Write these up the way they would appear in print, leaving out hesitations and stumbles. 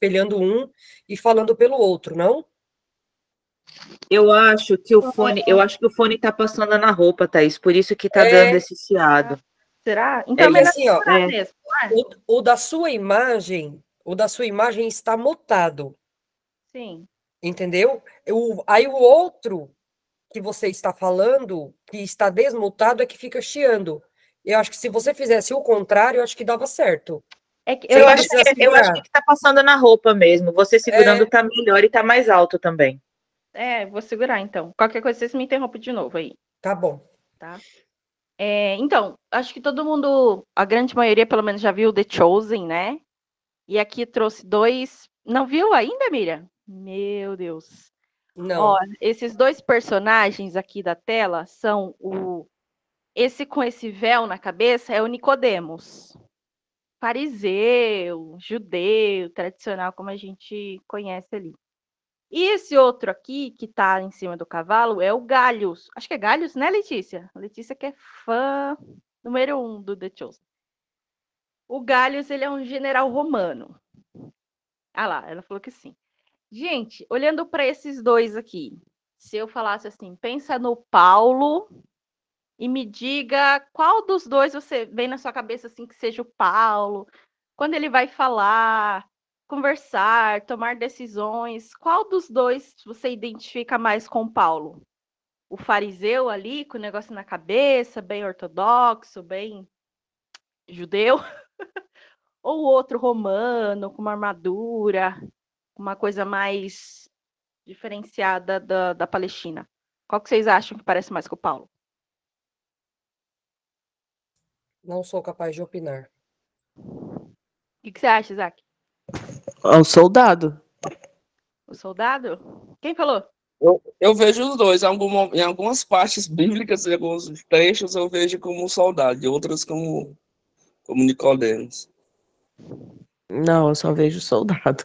espelhando um e falando pelo outro, não? Eu acho que o fone tá passando na roupa, Thaís, por isso que tá dando É, esse chiado. Será? Então é porque melhor assim, ó, segurar mesmo, não é? o da sua imagem está mutado, Sim. entendeu? Aí o outro que você está falando, que está desmutado, é que fica chiando. Eu acho que se você fizesse o contrário, eu acho que dava certo. É que Você Eu não acho precisa que segurar. tá passando na roupa mesmo. Você segurando É, tá melhor e tá mais alto também. vou segurar então. Qualquer coisa, vocês me interrompem de novo aí, tá bom. tá? Então, acho que todo mundo, a grande maioria pelo menos já viu The Chosen, né? E aqui trouxe dois. Não viu ainda, Miriam? Meu Deus. Ó, Não. esses dois personagens aqui da tela são esse com esse véu na cabeça é o Nicodemos. Fariseu, judeu, tradicional, como a gente conhece ali. E esse outro aqui, que tá em cima do cavalo, é o Galhos. Acho que é Galhos, né, Letícia? Letícia que é fã número 1 do The Chosen. O Galhos, ele é um general romano. Ah lá, ela falou que sim. Gente, olhando para esses dois aqui, se eu falasse assim, pensa no Paulo e me diga qual dos dois você vem na sua cabeça assim que seja o Paulo, quando ele vai falar, conversar, tomar decisões, qual dos dois você identifica mais com o Paulo? O fariseu ali, com o negócio na cabeça, bem ortodoxo, bem judeu, ou o outro romano, com uma armadura, uma coisa mais diferenciada da Palestina? Qual que vocês acham que parece mais com o Paulo? Não sou capaz de opinar. O que você acha, Isaac? É um soldado. O soldado? Quem falou? Eu vejo os dois. Em algumas partes bíblicas, em alguns trechos, eu vejo como um soldado, e outras como Nicodemos. Não, eu só vejo soldado.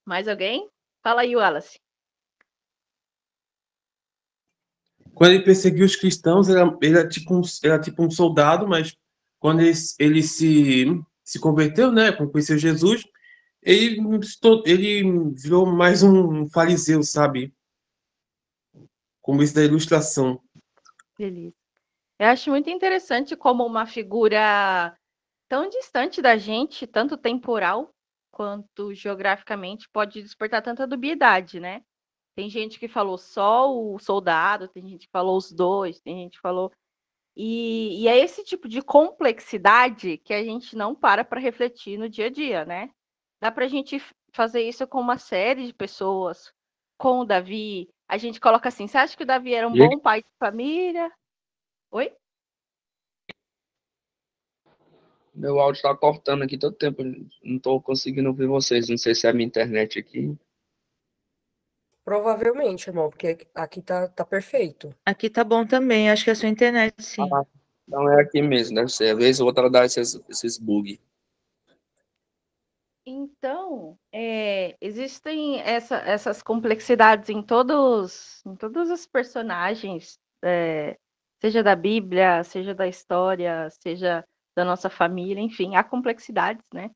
Mais alguém? Fala aí, Wallace. Quando ele perseguiu os cristãos, ele era tipo um soldado, mas quando ele se converteu, né, quando conheceu Jesus, ele virou mais um fariseu, sabe? Como isso da ilustração. Beleza. Eu acho muito interessante como uma figura tão distante da gente, tanto temporal quanto geograficamente, pode despertar tanta dubiedade, né? Tem gente que falou só o soldado, tem gente que falou os dois, tem gente que falou. E é esse tipo de complexidade que a gente não para refletir no dia a dia, né? Dá para a gente fazer isso com uma série de pessoas, com o Davi. A gente coloca assim: você acha que o Davi era um bom pai de família? Oi? Meu áudio está cortando aqui todo tempo. Não estou conseguindo ouvir vocês. Não sei se é a minha internet aqui. Provavelmente, irmão, porque aqui tá perfeito. Aqui tá bom também, acho que é a sua internet, sim. Então é aqui mesmo, deve ser. Às vezes outra dá esses bugs. Então, existem essas complexidades em todos os personagens, seja da Bíblia, seja da história, seja da nossa família, enfim, há complexidades, né?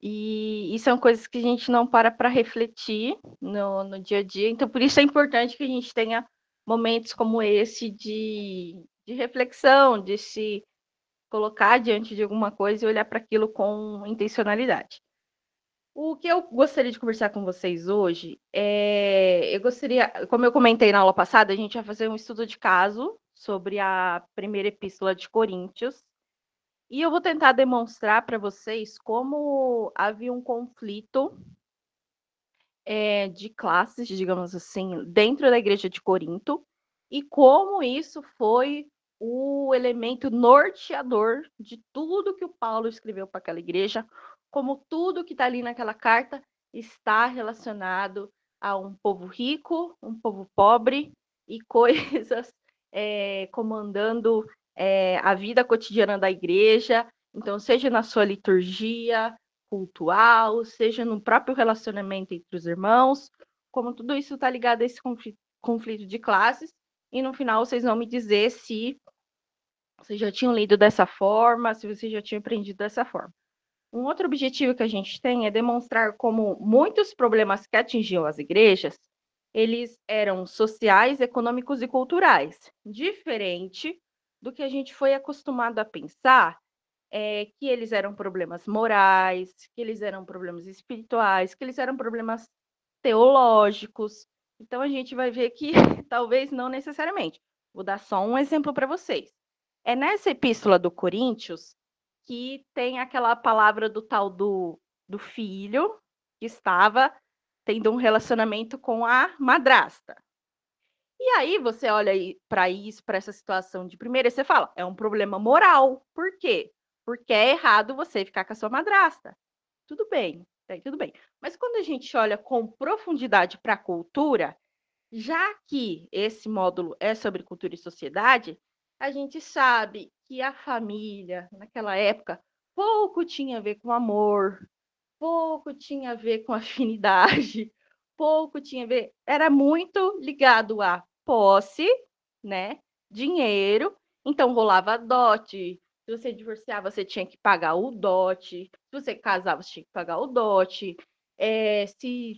E são coisas que a gente não para refletir no dia a dia. Então, por isso é importante que a gente tenha momentos como esse de reflexão, de se colocar diante de alguma coisa e olhar para aquilo com intencionalidade. O que eu gostaria de conversar com vocês hoje eu gostaria, como eu comentei na aula passada, a gente vai fazer um estudo de caso sobre a primeira epístola de Coríntios. E eu vou tentar demonstrar para vocês como havia um conflito de classes, digamos assim, dentro da igreja de Corinto, e como isso foi o elemento norteador de tudo que o Paulo escreveu para aquela igreja, como tudo que está ali naquela carta está relacionado a um povo rico, um povo pobre e coisas comandando a vida cotidiana da igreja. Então, seja na sua liturgia cultural, seja no próprio relacionamento entre os irmãos, como tudo isso está ligado a esse conflito de classes. E no final vocês vão me dizer se vocês já tinham lido dessa forma, se vocês já tinham aprendido dessa forma. Um outro objetivo que a gente tem é demonstrar como muitos problemas que atingiam as igrejas, eles eram sociais, econômicos e culturais, diferente do que a gente foi acostumado a pensar, que eles eram problemas morais, que eles eram problemas espirituais, que eles eram problemas teológicos. Então a gente vai ver que talvez não necessariamente. Vou dar só um exemplo para vocês. É nessa epístola do Coríntios que tem aquela palavra do tal do filho que estava tendo um relacionamento com a madrasta. E aí você olha para isso, para essa situação de primeira, e você fala, é um problema moral. Por quê? Porque é errado você ficar com a sua madrasta. Tudo bem, tudo bem. Mas quando a gente olha com profundidade para a cultura, já que esse módulo é sobre cultura e sociedade, a gente sabe que a família, naquela época, pouco tinha a ver com amor, pouco tinha a ver com afinidade, pouco tinha a ver. Era muito ligado a posse, né? Dinheiro. Então rolava dote. Se você divorciava, você tinha que pagar o dote. Se você casava, você tinha que pagar o dote. Se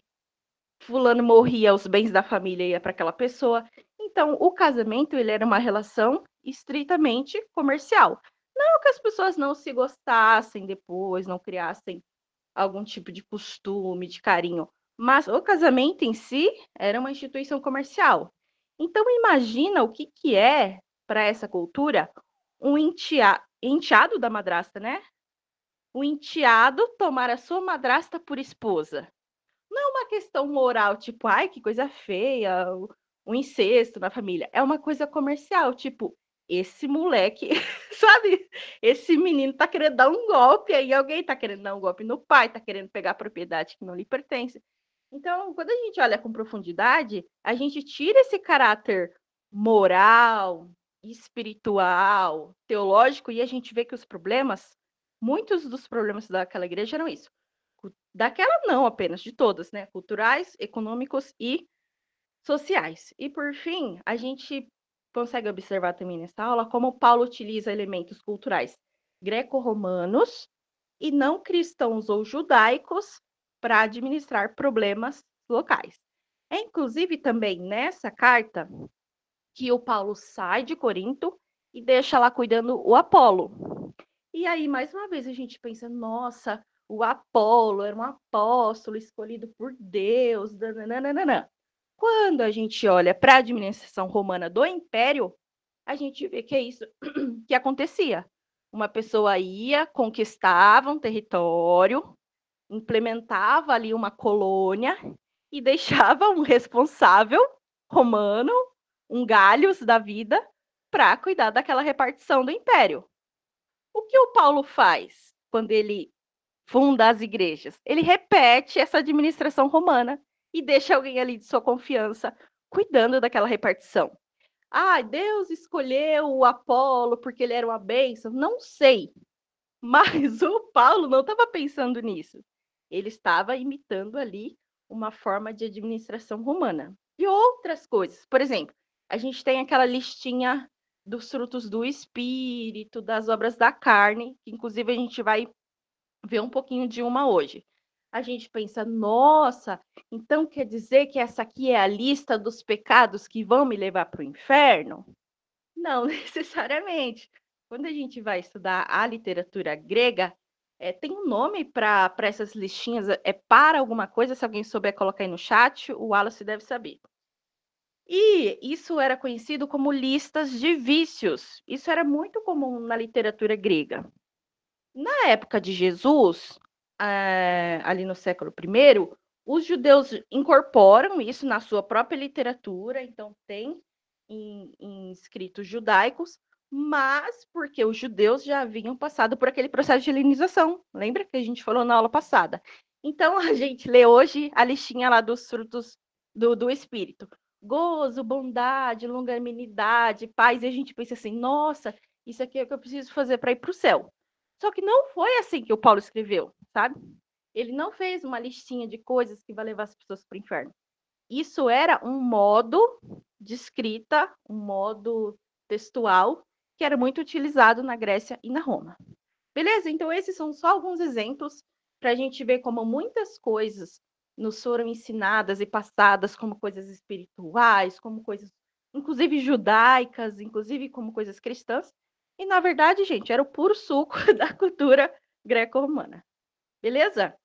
fulano morria, os bens da família ia para aquela pessoa. Então, o casamento ele era uma relação estritamente comercial. Não que as pessoas não se gostassem depois, não criassem algum tipo de costume, de carinho, mas o casamento em si era uma instituição comercial. Então, imagina o que é, para essa cultura, um enteado da madrasta, né? O enteado tomar a sua madrasta por esposa. Não é uma questão moral, tipo, ai, que coisa feia, o incesto na família. É uma coisa comercial, tipo, esse moleque, sabe? Esse menino tá querendo dar um golpe aí, alguém tá querendo dar um golpe no pai, tá querendo pegar a propriedade que não lhe pertence. Então, quando a gente olha com profundidade, a gente tira esse caráter moral, espiritual, teológico, e a gente vê que os problemas, muitos dos problemas daquela igreja eram isso. Daquela não apenas, de todas, né? Culturais, econômicos e sociais. E por fim, a gente consegue observar também nessa aula como Paulo utiliza elementos culturais greco-romanos e não cristãos ou judaicos para administrar problemas locais. É inclusive também nessa carta que o Paulo sai de Corinto e deixa lá cuidando o Apolo. E aí, mais uma vez, a gente pensa, nossa, o Apolo era um apóstolo escolhido por Deus. Nananana. Quando a gente olha para a administração romana do Império, a gente vê que é isso que acontecia. Uma pessoa ia, conquistava um território, implementava ali uma colônia e deixava um responsável romano, um Galius da vida, para cuidar daquela repartição do Império. O que o Paulo faz quando ele funda as igrejas? Ele repete essa administração romana e deixa alguém ali de sua confiança cuidando daquela repartição. Ah, Deus escolheu o Apolo porque ele era uma bênção? Não sei. Mas o Paulo não estava pensando nisso. Ele estava imitando ali uma forma de administração romana. E outras coisas. Por exemplo, a gente tem aquela listinha dos frutos do espírito, das obras da carne, que inclusive a gente vai ver um pouquinho de uma hoje. A gente pensa, nossa, então quer dizer que essa aqui é a lista dos pecados que vão me levar para o inferno? Não necessariamente. Quando a gente vai estudar a literatura grega, tem um nome para essas listinhas, é para alguma coisa, se alguém souber colocar aí no chat, o Wallace deve saber. E isso era conhecido como listas de vícios. Isso era muito comum na literatura grega. Na época de Jesus, ali no século I, os judeus incorporam isso na sua própria literatura, então tem em escritos judaicos, mas porque os judeus já haviam passado por aquele processo de helenização. Lembra que a gente falou na aula passada? Então, a gente lê hoje a listinha lá dos frutos do Espírito. Gozo, bondade, longanimidade, paz. E a gente pensa assim, nossa, isso aqui é o que eu preciso fazer para ir para o céu. Só que não foi assim que o Paulo escreveu, sabe? Ele não fez uma listinha de coisas que vai levar as pessoas para o inferno. Isso era um modo de escrita, um modo textual, que era muito utilizado na Grécia e na Roma. Beleza? Então, esses são só alguns exemplos para a gente ver como muitas coisas nos foram ensinadas e passadas como coisas espirituais, como coisas, inclusive judaicas, inclusive como coisas cristãs. E, na verdade, gente, era o puro suco da cultura greco-romana. Beleza?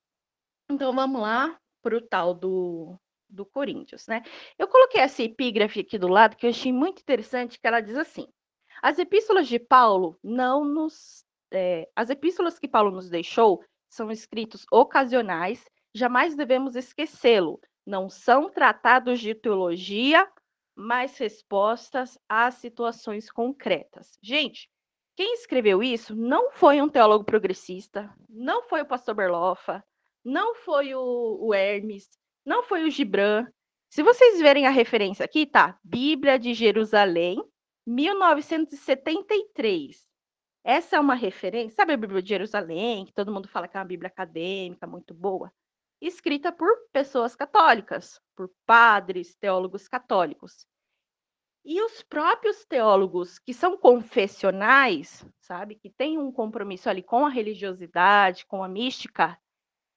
Então, vamos lá para o tal do Coríntios, né? Eu coloquei essa epígrafe aqui do lado, que eu achei muito interessante, que ela diz assim: as epístolas de Paulo não nos... as epístolas que Paulo nos deixou são escritos ocasionais, jamais devemos esquecê-lo. Não são tratados de teologia, mas respostas a situações concretas. Gente, quem escreveu isso não foi um teólogo progressista, não foi o pastor Berloffa, não foi o Hermes, não foi o Gibran. Se vocês verem a referência aqui, tá? Bíblia de Jerusalém, 1973. Essa é uma referência, sabe a Bíblia de Jerusalém, que todo mundo fala que é uma Bíblia acadêmica, muito boa? Escrita por pessoas católicas, por padres, teólogos católicos. E os próprios teólogos que são confessionais, sabe, que têm um compromisso ali com a religiosidade, com a mística,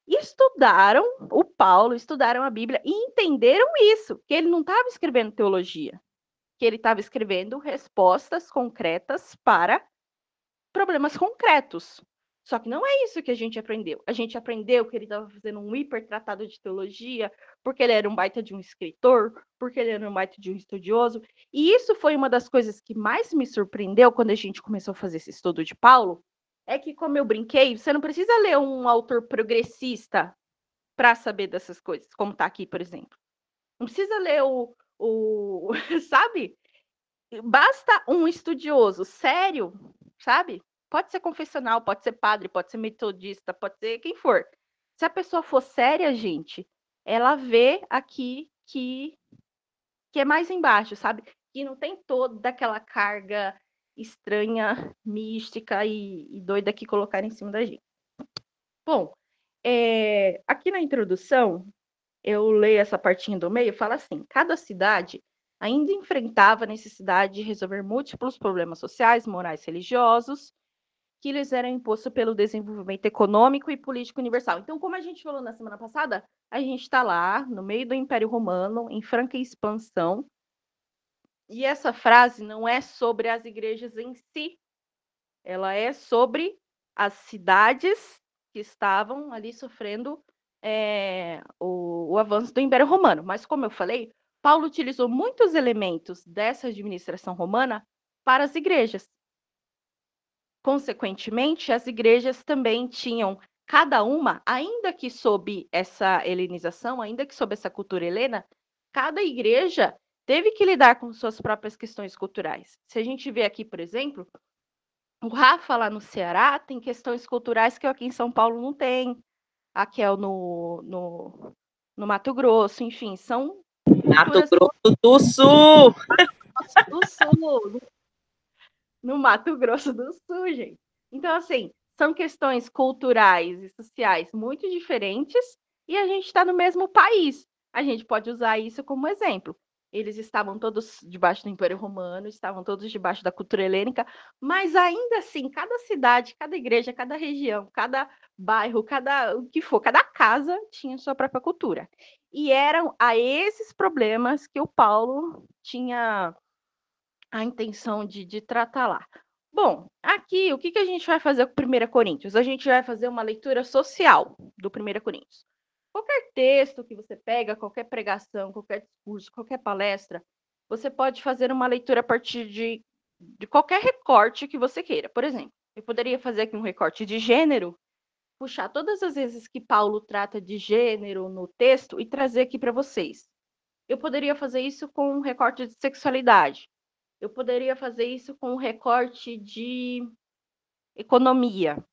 estudaram o Paulo, estudaram a Bíblia e entenderam isso, que ele não estava escrevendo teologia, que ele estava escrevendo respostas concretas para problemas concretos. Só que não é isso que a gente aprendeu. A gente aprendeu que ele estava fazendo um hipertratado de teologia, porque ele era um baita de um escritor, porque ele era um baita de um estudioso. E isso foi uma das coisas que mais me surpreendeu quando a gente começou a fazer esse estudo de Paulo, é que, como eu brinquei, você não precisa ler um autor progressista para saber dessas coisas, como está aqui, por exemplo. Não precisa ler sabe? Basta um estudioso sério, sabe? Pode ser confessional, pode ser padre, pode ser metodista, pode ser quem for. Se a pessoa for séria, gente, ela vê aqui que é mais embaixo, sabe? Que não tem toda aquela carga estranha, mística e doida que colocaram em cima da gente. Bom, aqui na introdução, eu leio essa partinha do meio, fala assim: cada cidade ainda enfrentava a necessidade de resolver múltiplos problemas sociais, morais, religiosos, que lhes eram impostos pelo desenvolvimento econômico e político universal. Então, como a gente falou na semana passada, a gente está lá, no meio do Império Romano, em franca expansão, e essa frase não é sobre as igrejas em si, ela é sobre as cidades que estavam ali sofrendo o avanço do Império Romano. Mas, como eu falei, Paulo utilizou muitos elementos dessa administração romana para as igrejas. Consequentemente, as igrejas também tinham, cada uma, ainda que sob essa helenização, ainda que sob essa cultura helena, cada igreja teve que lidar com suas próprias questões culturais. Se a gente vê aqui, por exemplo, o Rafa lá no Ceará tem questões culturais que aqui em São Paulo não tem, a Kel no Mato Grosso, enfim, são Mato culturas Grosso do Sul! do Sul, no Mato Grosso do Sul, gente. Então, assim, são questões culturais e sociais muito diferentes e a gente está no mesmo país. A gente pode usar isso como exemplo. Eles estavam todos debaixo do Império Romano, estavam todos debaixo da cultura helênica, mas ainda assim, cada cidade, cada igreja, cada região, cada bairro, cada o que for, cada casa tinha sua própria cultura. E eram a esses problemas que o Paulo tinha a intenção de tratar lá. Bom, aqui, o que a gente vai fazer com 1 Coríntios? A gente vai fazer uma leitura social do 1 Coríntios. Qualquer texto que você pega, qualquer pregação, qualquer discurso, qualquer palestra, você pode fazer uma leitura a partir de qualquer recorte que você queira. Por exemplo, eu poderia fazer aqui um recorte de gênero, puxar todas as vezes que Paulo trata de gênero no texto e trazer aqui para vocês. Eu poderia fazer isso com um recorte de sexualidade. Eu poderia fazer isso com um recorte de economia.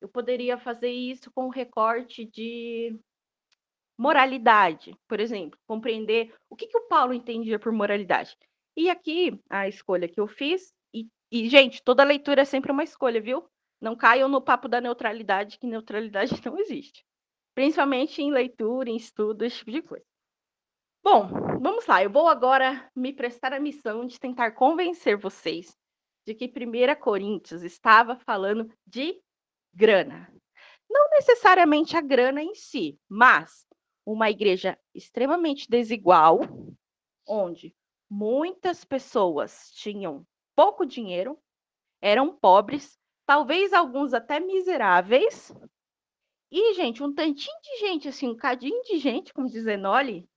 Eu poderia fazer isso com um recorte de moralidade, por exemplo. Compreender o que o Paulo entendia por moralidade. E aqui, a escolha que eu fiz, e gente, toda leitura é sempre uma escolha, viu? Não caiam no papo da neutralidade, que neutralidade não existe. Principalmente em leitura, em estudo, esse tipo de coisa. Bom, vamos lá. Eu vou agora me prestar a missão de tentar convencer vocês de que 1 Coríntios estava falando de grana. Não necessariamente a grana em si, mas uma igreja extremamente desigual, onde muitas pessoas tinham pouco dinheiro, eram pobres, talvez alguns até miseráveis. E, gente, um tantinho de gente, assim, um cadinho de gente, como diz Zenoli,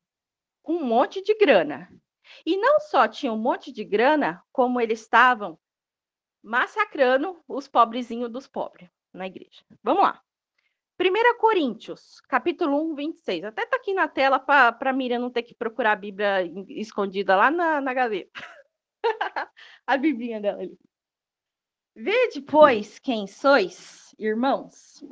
com um monte de grana. E não só tinha um monte de grana, como eles estavam massacrando os pobrezinhos dos pobres na igreja. Vamos lá. 1 Coríntios, capítulo 1, 26. Até está aqui na tela para a Miriam não ter que procurar a Bíblia escondida lá na gaveta. A Biblinha dela ali. Vede, pois, quem sois, irmãos,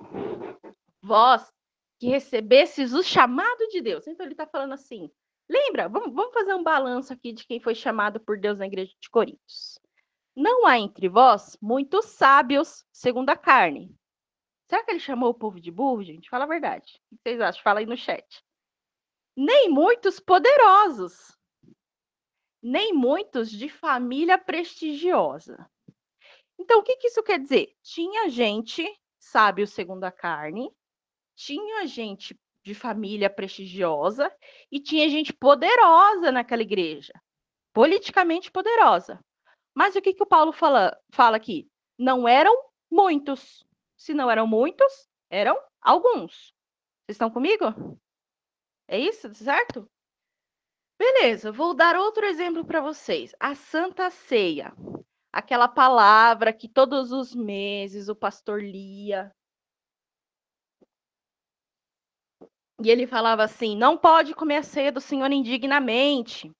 vós que recebestes o chamado de Deus. Então ele está falando assim, lembra, vamos fazer um balanço aqui de quem foi chamado por Deus na igreja de Coríntios. Não há entre vós muitos sábios segundo a carne. Será que ele chamou o povo de burro, gente? Fala a verdade. O que vocês acham? Fala aí no chat. Nem muitos poderosos, nem muitos de família prestigiosa. Então, o que isso quer dizer? Tinha gente sábio segundo a carne, tinha gente de família prestigiosa e tinha gente poderosa naquela igreja, politicamente poderosa. Mas o que o Paulo fala aqui? Não eram muitos. Se não eram muitos, eram alguns. Vocês estão comigo? É isso, certo? Beleza, vou dar outro exemplo para vocês. A Santa Ceia. Aquela palavra que todos os meses o pastor lia. E ele falava assim, não pode comer a ceia do Senhor indignamente.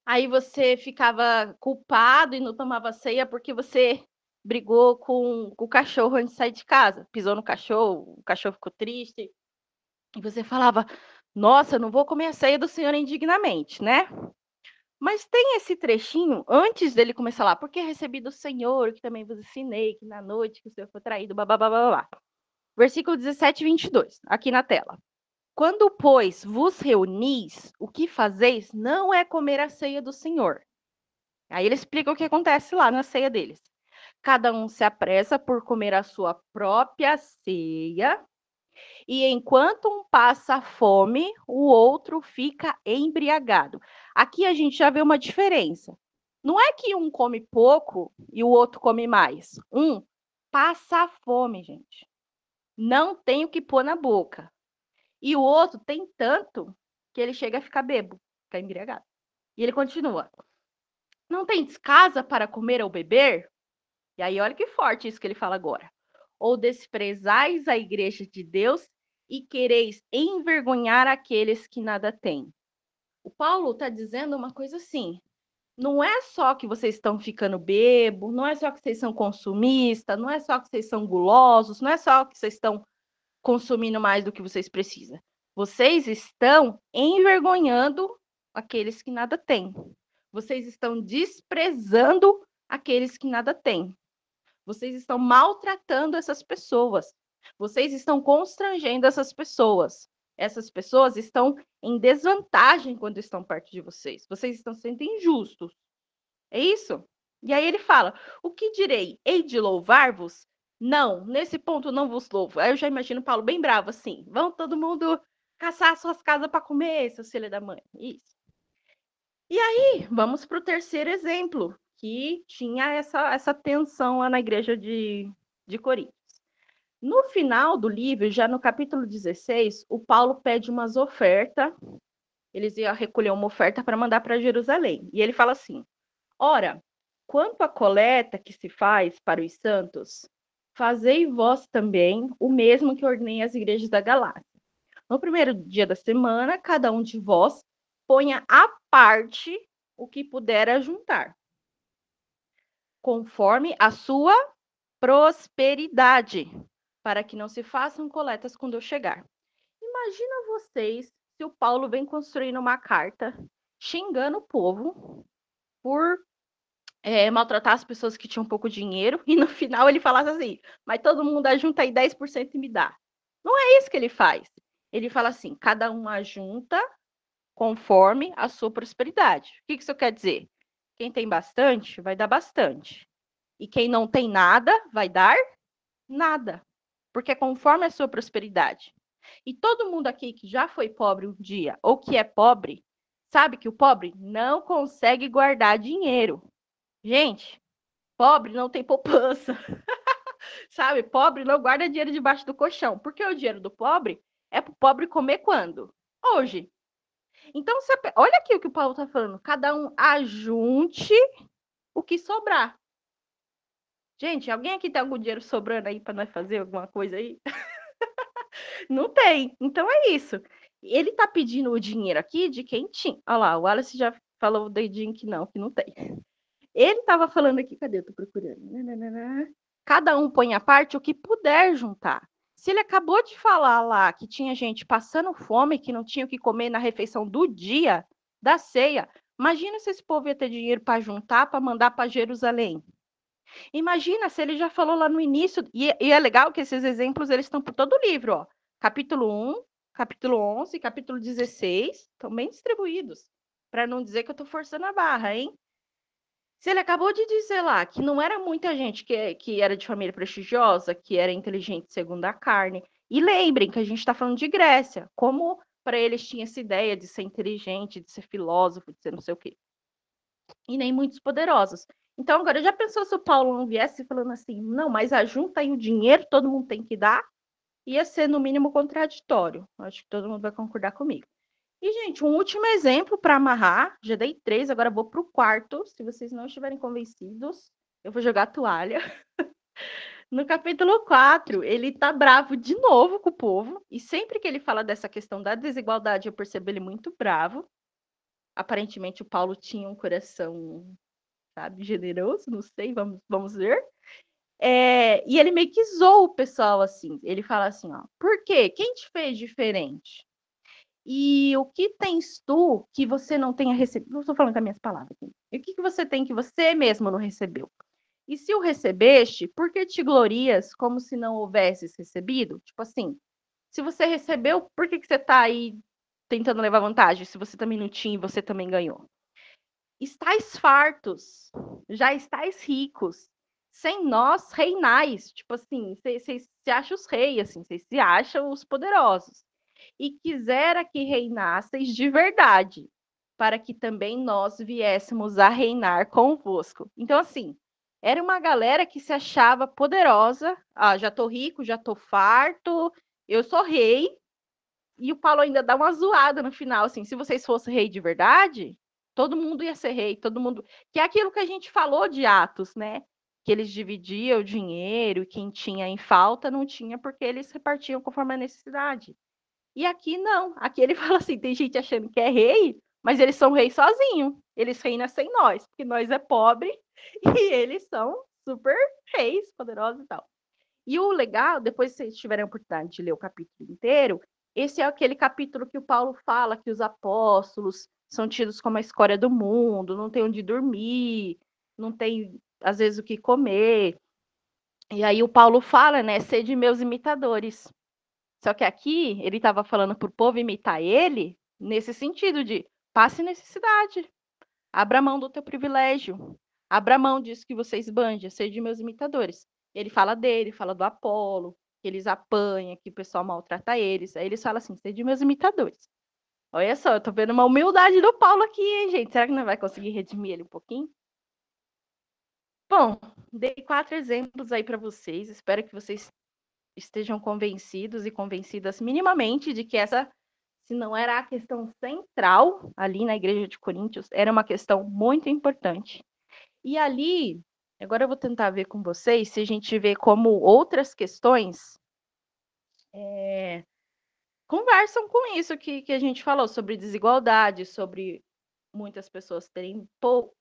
Aí você ficava culpado e não tomava ceia porque você brigou com o cachorro antes de sair de casa. Pisou no cachorro, o cachorro ficou triste. E você falava, nossa, eu não vou comer a ceia do Senhor indignamente, né? Mas tem esse trechinho, antes dele começar lá, porque recebi do Senhor, que também vos ensinei, que na noite que o Senhor foi traído, babá. Versículo 17 e 22, aqui na tela. Quando, pois, vos reunis, o que fazeis não é comer a ceia do Senhor. Aí ele explica o que acontece lá na ceia deles. Cada um se apressa por comer a sua própria ceia, e enquanto um passa fome, o outro fica embriagado. Aqui a gente já vê uma diferença. Não é que um come pouco e o outro come mais. Um passa fome, gente. Não tem o que pôr na boca. E o outro tem tanto que ele chega a ficar bêbado, ficar embriagado. E ele continua. Não tendes casa para comer ou beber? E aí, olha que forte isso que ele fala agora. Ou desprezais a igreja de Deus e quereis envergonhar aqueles que nada têm. O Paulo está dizendo uma coisa assim. Não é só que vocês estão ficando bêbados, não é só que vocês são consumistas, não é só que vocês são gulosos, não é só que vocês estão consumindo mais do que vocês precisam. Vocês estão envergonhando aqueles que nada têm. Vocês estão desprezando aqueles que nada têm. Vocês estão maltratando essas pessoas. Vocês estão constrangendo essas pessoas. Essas pessoas estão em desvantagem quando estão perto de vocês. Vocês estão sendo injustos. É isso? E aí ele fala, o que direi? Hei de louvar-vos? Não, nesse ponto não vos louvo. Aí eu já imagino Paulo bem bravo assim. Vão todo mundo caçar suas casas para comer, seus filhos da mãe. Isso. E aí, vamos para o terceiro exemplo, que tinha essa tensão lá na igreja de Coríntios. No final do livro, já no capítulo 16, o Paulo pede umas ofertas. Eles iam recolher uma oferta para mandar para Jerusalém. E ele fala assim, ora, quanto à coleta que se faz para os santos, fazei vós também o mesmo que ordenei às igrejas da Galácia. No primeiro dia da semana, cada um de vós ponha à parte o que puder ajuntar, conforme a sua prosperidade, para que não se façam coletas quando eu chegar. Imagina vocês se o Paulo vem construindo uma carta xingando o povo por maltratar as pessoas que tinham pouco dinheiro, e no final ele falasse assim, mas todo mundo ajunta aí 10% e me dá. Não é isso que ele faz. Ele fala assim, cada um ajunta conforme a sua prosperidade. O que isso quer dizer? Quem tem bastante, vai dar bastante. E quem não tem nada, vai dar Nada. Porque é conforme a sua prosperidade. E todo mundo aqui que já foi pobre um dia, ou que é pobre, sabe que o pobre não consegue guardar dinheiro. Gente, pobre não tem poupança. Sabe? Pobre não guarda dinheiro debaixo do colchão. Porque o dinheiro do pobre é pro pobre comer quando? Hoje. Então, olha aqui o que o Paulo está falando. Cada um ajunte o que sobrar. Gente, alguém aqui tem algum dinheiro sobrando aí para nós fazer alguma coisa aí? Não tem. Então é isso. Ele tá pedindo o dinheiro aqui de quem tinha. Olha lá, o Wallace já falou o dedinho que não tem. Ele tava falando aqui, cadê? Eu tô procurando. Cada um põe à parte o que puder juntar. Se ele acabou de falar lá que tinha gente passando fome, que não tinha o que comer na refeição do dia, da ceia, imagina se esse povo ia ter dinheiro para juntar, para mandar para Jerusalém. Imagina se ele já falou lá no início, e é legal que esses exemplos eles estão por todo o livro, ó. Capítulo 1, capítulo 11, capítulo 16, estão bem distribuídos, para não dizer que eu estou forçando a barra, hein? Se ele acabou de dizer lá que não era muita gente que era de família prestigiosa, que era inteligente segundo a carne, e lembrem que a gente está falando de Grécia, como para eles tinha essa ideia de ser inteligente, de ser filósofo, de ser não sei o quê. E nem muitos poderosos. Então, agora, já pensou se o Paulo não viesse falando assim, não, mas ajunta aí o dinheiro, todo mundo tem que dar? Ia ser, no mínimo, contraditório. Acho que todo mundo vai concordar comigo. E, gente, um último exemplo para amarrar. Já dei 3, agora vou para o quarto. Se vocês não estiverem convencidos, eu vou jogar a toalha. No capítulo 4, ele tá bravo de novo com o povo. E sempre que ele fala dessa questão da desigualdade, eu percebo ele muito bravo. Aparentemente, o Paulo tinha um coração, sabe, generoso, não sei, vamos ver. E ele meio que zoa o pessoal, assim. Ele fala assim, ó, por quê? Quem te fez diferente? E o que tens tu que você não tenha recebido? Não estou falando com as minhas palavras aqui. E o que você tem que você mesmo não recebeu? E se o recebeste, por que te glorias como se não houvesses recebido? Tipo assim, se você recebeu, por que você está aí tentando levar vantagem? Se você também não tinha e você também ganhou. Estais fartos, já estais ricos, sem nós reinais. Tipo assim, vocês se acham os reis, assim, vocês se acham os poderosos. E quisera que reinasseis de verdade, para que também nós viéssemos a reinar convosco. Então, assim, era uma galera que se achava poderosa. Ah, já tô rico, já tô farto, eu sou rei. E o Paulo ainda dá uma zoada no final, assim, se vocês fossem rei de verdade, todo mundo ia ser rei, todo mundo... Que é aquilo que a gente falou de Atos, né? Que eles dividiam o dinheiro, e quem tinha em falta não tinha, porque eles repartiam conforme a necessidade. E aqui não, aqui ele fala assim, tem gente achando que é rei, mas eles são reis sozinhos, eles reinam sem nós, porque nós é pobre, e eles são super reis, poderosos e tal. E o legal, depois se vocês tiverem a oportunidade de ler o capítulo inteiro, esse é aquele capítulo que o Paulo fala que os apóstolos são tidos como a escória do mundo, não tem onde dormir, não tem, às vezes, o que comer. E aí o Paulo fala, né, sede meus imitadores. Só que aqui ele estava falando para o povo imitar ele nesse sentido de passe necessidade, abra mão do teu privilégio, abra mão disso que você esbanja, sede meus imitadores. Ele fala dele, fala do Apolo, que eles apanham, que o pessoal maltrata eles. Aí eles falam assim, sede meus imitadores. Olha só, eu tô vendo uma humildade do Paulo aqui, hein, gente? Será que não vai conseguir redimir ele um pouquinho? Bom, dei 4 exemplos aí para vocês. Espero que vocês estejam convencidos e convencidas minimamente de que essa, se não era a questão central ali na igreja de Coríntios, era uma questão muito importante. E ali, agora eu vou tentar ver com vocês se a gente vê como outras questões conversam com isso que a gente falou, sobre desigualdade, sobre muitas pessoas terem pouco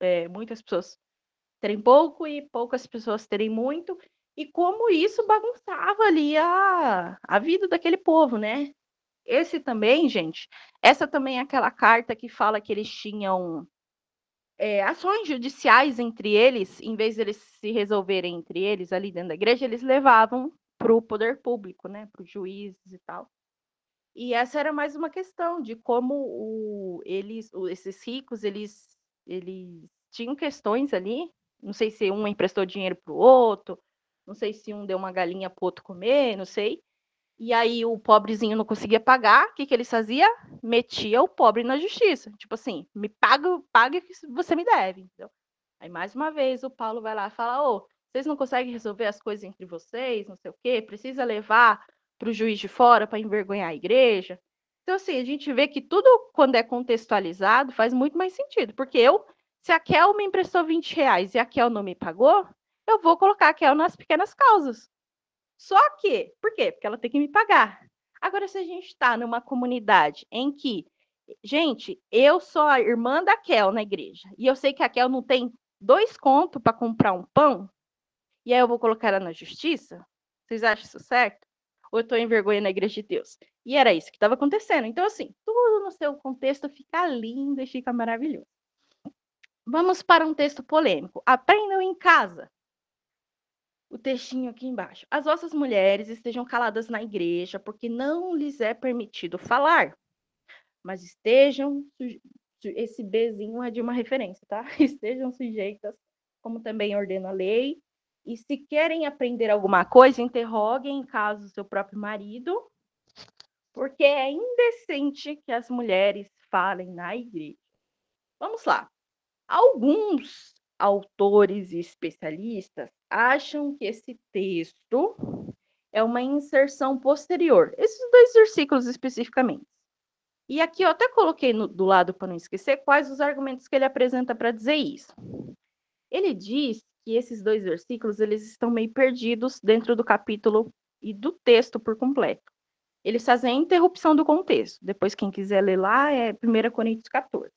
e poucas pessoas terem muito, e como isso bagunçava ali a vida daquele povo, né? Esse também, gente, essa também é aquela carta que fala que eles tinham ações judiciais entre eles, em vez de eles se resolverem entre eles ali dentro da igreja, eles levavam para o poder público, né? Para os juízes e tal. E essa era mais uma questão de como esses ricos, eles tinham questões ali, não sei se um emprestou dinheiro para o outro, não sei se um deu uma galinha para o outro comer, não sei. E aí o pobrezinho não conseguia pagar, o que que eles faziam? Metia o pobre na justiça. Tipo assim, me paga o que você me deve, entendeu? Aí, mais uma vez, o Paulo vai lá e fala, ô, vocês não conseguem resolver as coisas entre vocês, não sei o quê, precisa levar para o juiz de fora para envergonhar a igreja. Então, assim, a gente vê que tudo, quando é contextualizado, faz muito mais sentido. Porque se a Kel me emprestou R$ 20 e a Kel não me pagou, eu vou colocar a Kel nas pequenas causas. Só que, por quê? Porque ela tem que me pagar. Agora, se a gente está numa comunidade em que, gente, eu sou a irmã da Kel na igreja, e eu sei que a Kel não tem 2 contos para comprar um pão, e aí eu vou colocar ela na justiça? Vocês acham isso certo? Ou eu estou em vergonha na igreja de Deus? E era isso que estava acontecendo. Então, assim, tudo no seu contexto fica lindo e fica maravilhoso. Vamos para um texto polêmico. Aprendam em casa. O textinho aqui embaixo. As vossas mulheres estejam caladas na igreja, porque não lhes é permitido falar. Mas estejam... Esse Bzinho é de uma referência, tá? Estejam sujeitas, como também ordena a lei. E se querem aprender alguma coisa, interroguem em casa o seu próprio marido, porque é indecente que as mulheres falem na igreja. Vamos lá. Alguns autores e especialistas acham que esse texto é uma inserção posterior. Esses 2 versículos especificamente. E aqui eu até coloquei do lado para não esquecer quais os argumentos que ele apresenta para dizer isso. Ele diz que esses 2 versículos eles estão meio perdidos dentro do capítulo e do texto por completo. Eles fazem a interrupção do contexto. Depois, quem quiser ler lá, é 1 Coríntios 14.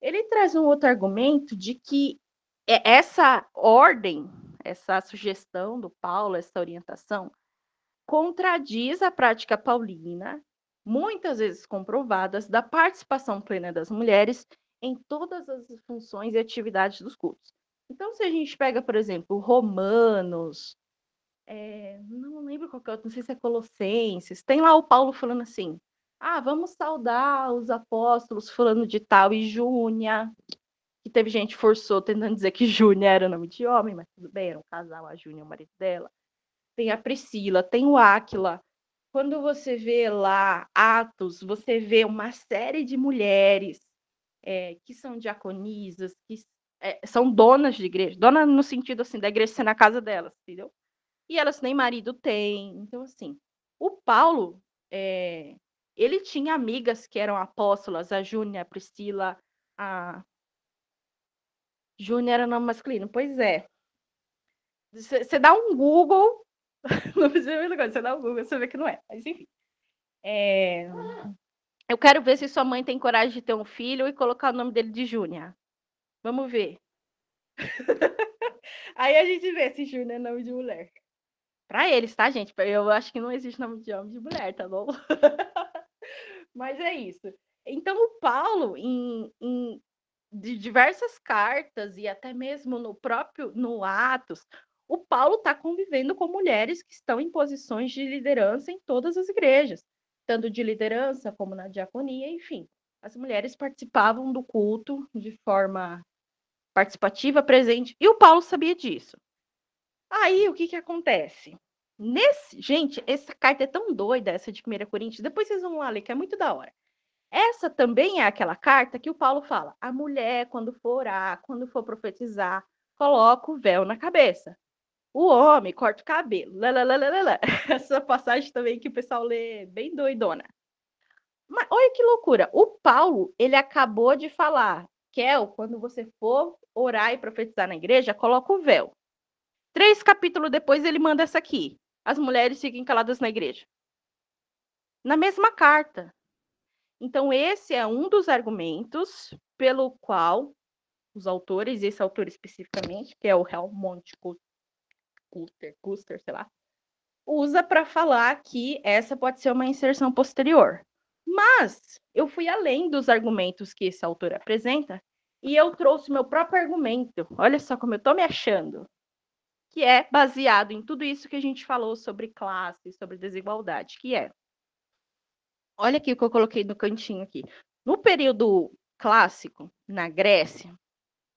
Ele traz um outro argumento de que essa ordem, essa sugestão do Paulo, essa orientação, contradiz a prática paulina, muitas vezes comprovadas, da participação plena das mulheres em todas as funções e atividades dos cultos. Então, se a gente pega, por exemplo, Romanos, não lembro qual que é, não sei se é Colossenses, tem lá o Paulo falando assim, vamos saudar os apóstolos fulano de tal e Júnia, que teve gente que forçou tentando dizer que Júnia era nome de homem, mas tudo bem, era um casal, a Júnia, o marido dela. Tem a Priscila, tem o Áquila. Quando você vê lá Atos, você vê uma série de mulheres que são diaconisas, que são donas de igreja, dona no sentido assim, da igreja ser na casa delas, entendeu? E elas nem marido têm. Então, assim, o Paulo, ele tinha amigas que eram apóstolas, a Júnia, a Priscila, a Júnia era nome masculino. Pois é. Você dá um Google, não precisa ver negócio, você dá um Google, você vê que não é. Mas, enfim. Eu quero ver se sua mãe tem coragem de ter um filho e colocar o nome dele de Júnia. Vamos ver. Aí a gente vê se Júnia é nome de mulher. Para eles, tá, gente? Eu acho que não existe nome de homem e de mulher, tá bom? Mas é isso. Então, o Paulo, de diversas cartas e até mesmo no Atos, o Paulo está convivendo com mulheres que estão em posições de liderança em todas as igrejas, tanto de liderança como na diaconia, enfim. As mulheres participavam do culto de forma participativa, presente, e o Paulo sabia disso. Aí, o que acontece? Gente, essa carta é tão doida, essa de 1 Coríntios, depois vocês vão lá ler, que é muito da hora. Essa também é aquela carta que o Paulo fala, a mulher, quando for orar, quando for profetizar, coloca o véu na cabeça. O homem corta o cabelo. Essa passagem também que o pessoal lê bem doidona. Mas olha que loucura. O Paulo, ele acabou de falar, Kel, quando você for orar e profetizar na igreja, coloca o véu. 3 capítulos depois ele manda essa aqui. As mulheres fiquem caladas na igreja. Na mesma carta. Então, esse é um dos argumentos pelo qual os autores, esse autor especificamente, que é o Helmont Kuster, sei lá, usa para falar que essa pode ser uma inserção posterior. Mas eu fui além dos argumentos que esse autor apresenta e eu trouxe meu próprio argumento. Olha só como eu estou me achando. Que é baseado em tudo isso que a gente falou sobre classe, sobre desigualdade, que é... Olha aqui o que eu coloquei no cantinho aqui. No período clássico, na Grécia,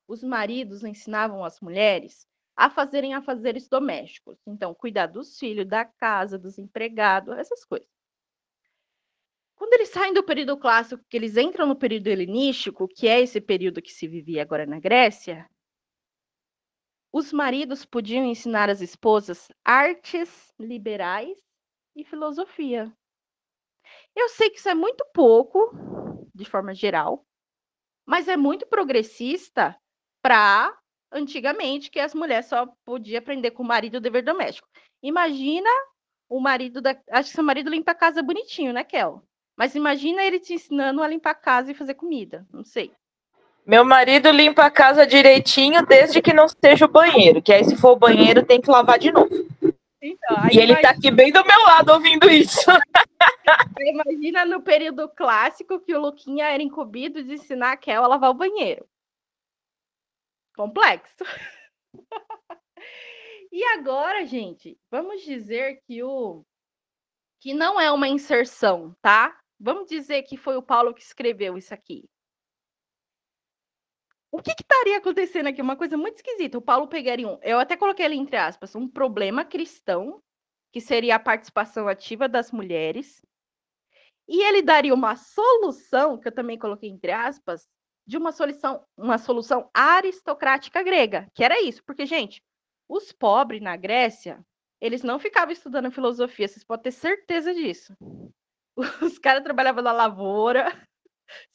os maridos ensinavam as mulheres a fazerem afazeres domésticos. Então, cuidar dos filhos, da casa, dos empregados, essas coisas. Quando eles saem do período clássico, que eles entram no período helenístico, que é esse período que se vivia agora na Grécia, os maridos podiam ensinar às esposas artes liberais e filosofia. Eu sei que isso é muito pouco, de forma geral, mas é muito progressista para antigamente, que as mulheres só podiam aprender com o marido o dever doméstico. Imagina o marido acho que seu marido limpa a casa bonitinho, né, Kel? Mas imagina ele te ensinando a limpar a casa e fazer comida. Não sei. Meu marido limpa a casa direitinho, desde que não seja o banheiro. Que aí, se for o banheiro, tem que lavar de novo. Então, aí E ele tá aqui bem do meu lado ouvindo isso. Imagina no período clássico que o Luquinha era incumbido de ensinar a Kel a lavar o banheiro. Complexo. E agora, gente, vamos dizer que não é uma inserção, tá? Vamos dizer que foi o Paulo que escreveu isso aqui. O que estaria acontecendo aqui? Uma coisa muito esquisita. O Paulo pegaria eu até coloquei ali entre aspas, um problema cristão, que seria a participação ativa das mulheres, e ele daria uma solução, que eu também coloquei entre aspas, de uma solução aristocrática grega, que era isso. Porque, gente, os pobres na Grécia, eles não ficavam estudando filosofia, vocês podem ter certeza disso. Os caras trabalhavam na lavoura,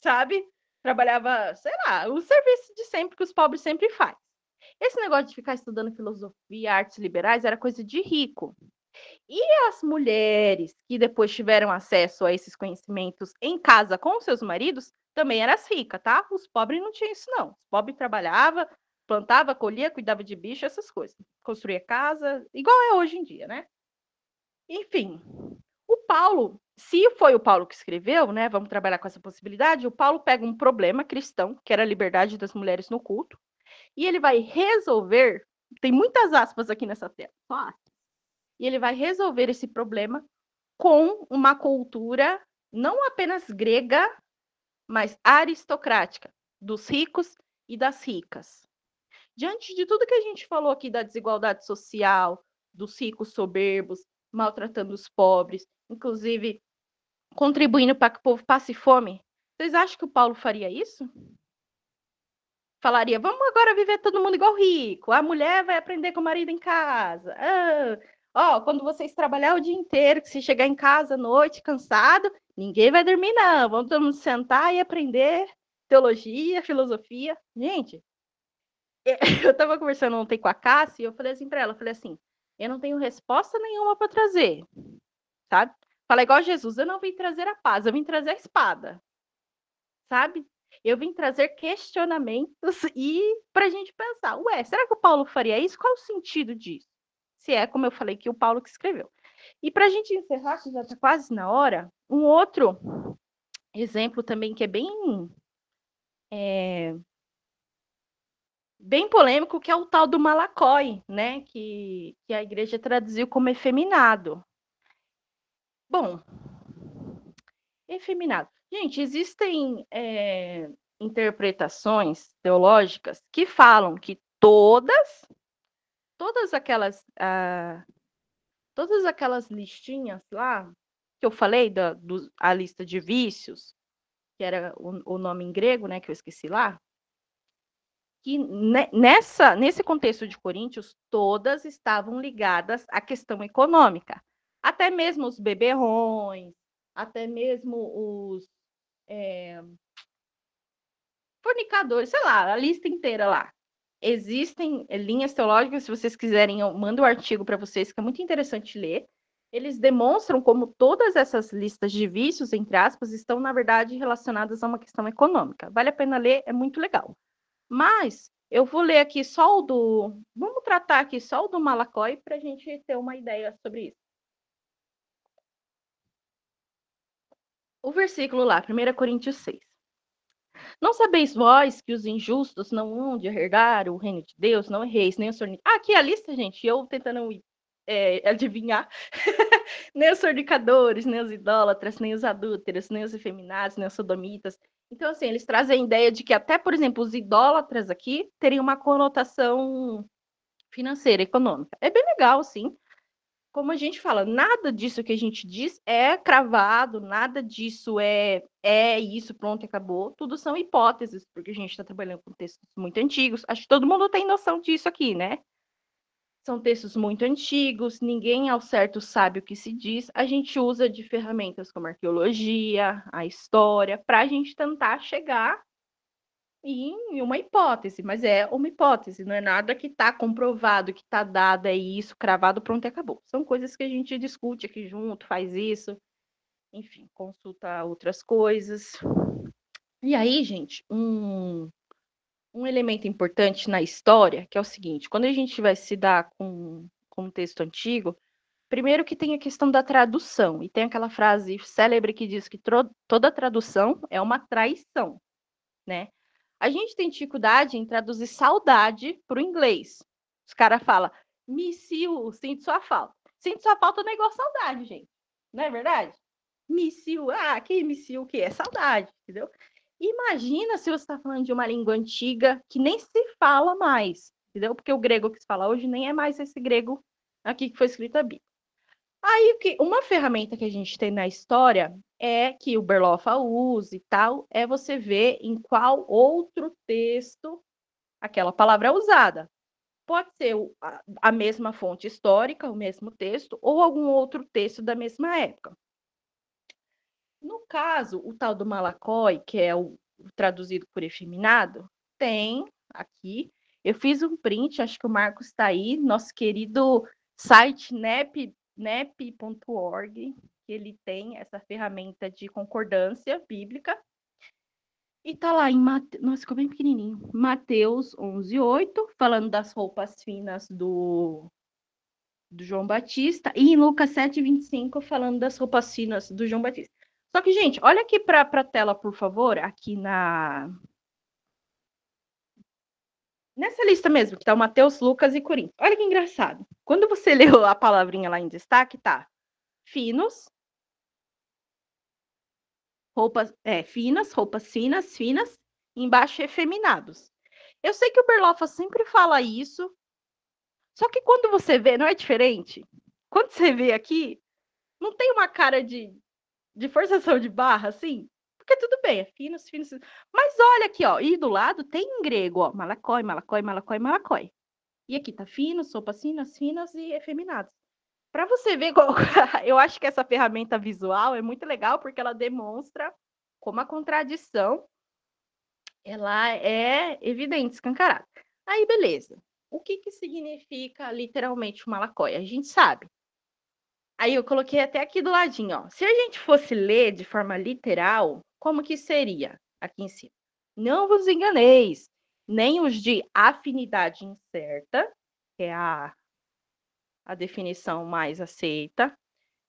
sabe? Trabalhava, sei lá, o serviço de sempre que os pobres sempre fazem. Esse negócio de ficar estudando filosofia, artes liberais, era coisa de rico. E as mulheres que depois tiveram acesso a esses conhecimentos em casa com seus maridos, também eram as ricas, tá? Os pobres não tinham isso, não. Os pobres trabalhavam, plantava, colhia, cuidava de bicho, essas coisas. Construía casa, igual é hoje em dia, né? Enfim, o Paulo, se foi o Paulo que escreveu, né? Vamos trabalhar com essa possibilidade. O Paulo pega um problema cristão, que era a liberdade das mulheres no culto, e ele vai resolver. Tem muitas aspas aqui nessa tela, só aspas. E ele vai resolver esse problema com uma cultura não apenas grega, mas aristocrática, dos ricos e das ricas. Diante de tudo que a gente falou aqui da desigualdade social, dos ricos soberbos, maltratando os pobres, inclusive contribuindo para que o povo passe fome, vocês acham que o Paulo faria isso? Falaria, vamos agora viver todo mundo igual rico, a mulher vai aprender com o marido em casa. Quando vocês trabalhar o dia inteiro, que se chegar em casa à noite cansado, ninguém vai dormir não, vamos todo mundo sentar e aprender teologia, filosofia. Gente, eu estava conversando ontem com a Cássia e eu falei assim para ela, eu não tenho resposta nenhuma para trazer, sabe? Fala igual Jesus, eu não vim trazer a paz, eu vim trazer a espada, sabe? Eu vim trazer questionamentos e para a gente pensar, será que o Paulo faria isso? Qual o sentido disso? Se é, como eu falei, que o Paulo que escreveu. E para a gente encerrar, que já está quase na hora, um outro exemplo também que é bem polêmico, que é o tal do malacói, né? Que a igreja traduziu como efeminado. Bom, efeminado. Gente, existem interpretações teológicas que falam que todas aquelas listinhas lá que eu falei a lista de vícios, que era o nome em grego, né, que eu esqueci lá, que nesse contexto de Coríntios, todas estavam ligadas à questão econômica. Até mesmo os beberrões, até mesmo os fornicadores, sei lá, a lista inteira lá. Existem linhas teológicas, se vocês quiserem, eu mando o artigo para vocês, que é muito interessante ler. Eles demonstram como todas essas listas de vícios, entre aspas, estão, na verdade, relacionadas a uma questão econômica. Vale a pena ler, é muito legal. Mas eu vou ler aqui só vamos tratar aqui só o do malacói para a gente ter uma ideia sobre isso. O versículo lá, 1 Coríntios 6. Não sabeis vós que os injustos não hão de herdar o reino de Deus? Não erreis, nem os fornicadores. Aqui a lista, gente, eu tentando adivinhar. Nem os fornicadores, nem os idólatras, nem os adúlteros, nem os efeminados, nem os sodomitas. Então, assim, eles trazem a ideia de que até, por exemplo, os idólatras aqui teriam uma conotação financeira, econômica. É bem legal, sim. Como a gente fala, nada disso que a gente diz é cravado, nada disso é isso, pronto, acabou. Tudo são hipóteses, porque a gente está trabalhando com textos muito antigos. Acho que todo mundo tem noção disso aqui, né? São textos muito antigos, ninguém ao certo sabe o que se diz. A gente usa de ferramentas como a arqueologia, a história, para a gente tentar chegar em uma hipótese, mas é uma hipótese, não é nada que está comprovado, que está dado, é isso, cravado, pronto e acabou. São coisas que a gente discute aqui junto, faz isso, enfim, consulta outras coisas. E aí, gente, um elemento importante na história, que é o seguinte, quando a gente vai se dar com um texto antigo, primeiro que tem a questão da tradução, e tem aquela frase célebre que diz que toda tradução é uma traição, né? A gente tem dificuldade em traduzir saudade para o inglês. Os caras falam, miss you, sinto sua falta. Sinto sua falta não é igual saudade, gente. Não é verdade? Miss you, que miss you o quê? É saudade, entendeu? Imagina se você está falando de uma língua antiga que nem se fala mais, entendeu? Porque o grego que se fala hoje nem é mais esse grego aqui que foi escrito a Bíblia. Aí, uma ferramenta que a gente tem na história é que o Berloffa usa e tal, é você ver em qual outro texto aquela palavra é usada. Pode ser a mesma fonte histórica, o mesmo texto, ou algum outro texto da mesma época. No caso, o tal do Malacói, que é o traduzido por efeminado, tem aqui. Eu fiz um print, acho que o Marcos está aí, nosso querido site nep.org, que ele tem essa ferramenta de concordância bíblica. E tá lá em Mateus, nossa, ficou bem pequenininho. Mateus 11:8, falando das roupas finas do João Batista, e em Lucas 7:25, falando das roupas finas do João Batista. Só que, gente, olha aqui para a tela, por favor, aqui nessa lista mesmo, que tá o Mateus, Lucas e Coríntios. Olha que engraçado. Quando você leu a palavrinha lá em destaque, tá finos, roupas finas, embaixo efeminados. Eu sei que o Berloffa sempre fala isso, só que quando você vê, não é diferente? Quando você vê aqui, não tem uma cara de forçação de barra, assim? Porque tudo bem, é finos. Mas olha aqui, ó, e do lado tem em grego, ó, malacói. E aqui tá finos, roupas finas e efeminados. Para você ver, eu acho que essa ferramenta visual é muito legal porque ela demonstra como a contradição ela é evidente, escancarada. Aí, beleza. O que significa literalmente o malacói? A gente sabe. Aí eu coloquei até aqui do ladinho, ó. Se a gente fosse ler de forma literal, como que seria? Aqui em cima. Não vos enganeis, nem os de afinidade incerta, que é a definição mais aceita,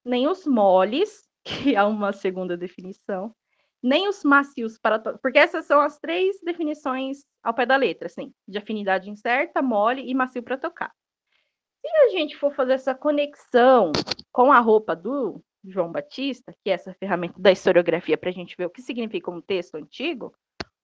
nem os moles, que é uma segunda definição, nem os macios para... Porque essas são as três definições ao pé da letra, assim, de afinidade incerta, mole e macio para tocar. Se a gente for fazer essa conexão com a roupa do João Batista, que é essa ferramenta da historiografia para a gente ver o que significa um texto antigo,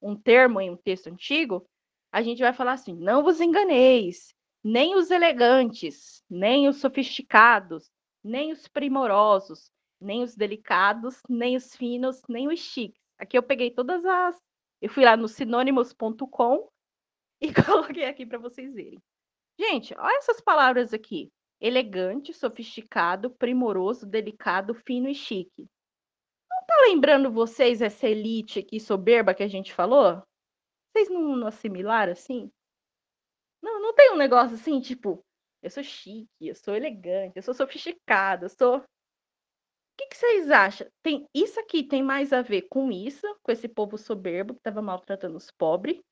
um termo em um texto antigo, a gente vai falar assim, não vos enganeis, nem os elegantes, nem os sofisticados, nem os primorosos, nem os delicados, nem os finos, nem os chiques. Aqui eu peguei todas as... Eu fui lá no sinônimos.com e coloquei aqui para vocês verem. Gente, olha essas palavras aqui. Elegante, sofisticado, primoroso, delicado, fino e chique. Não tá lembrando vocês essa elite aqui soberba que a gente falou? Vocês não assimilaram assim? Não tem um negócio assim, tipo, eu sou chique, eu sou elegante, eu sou sofisticado, eu sou... O que vocês acham? Isso aqui tem mais a ver com isso, com esse povo soberbo que estava maltratando os pobres.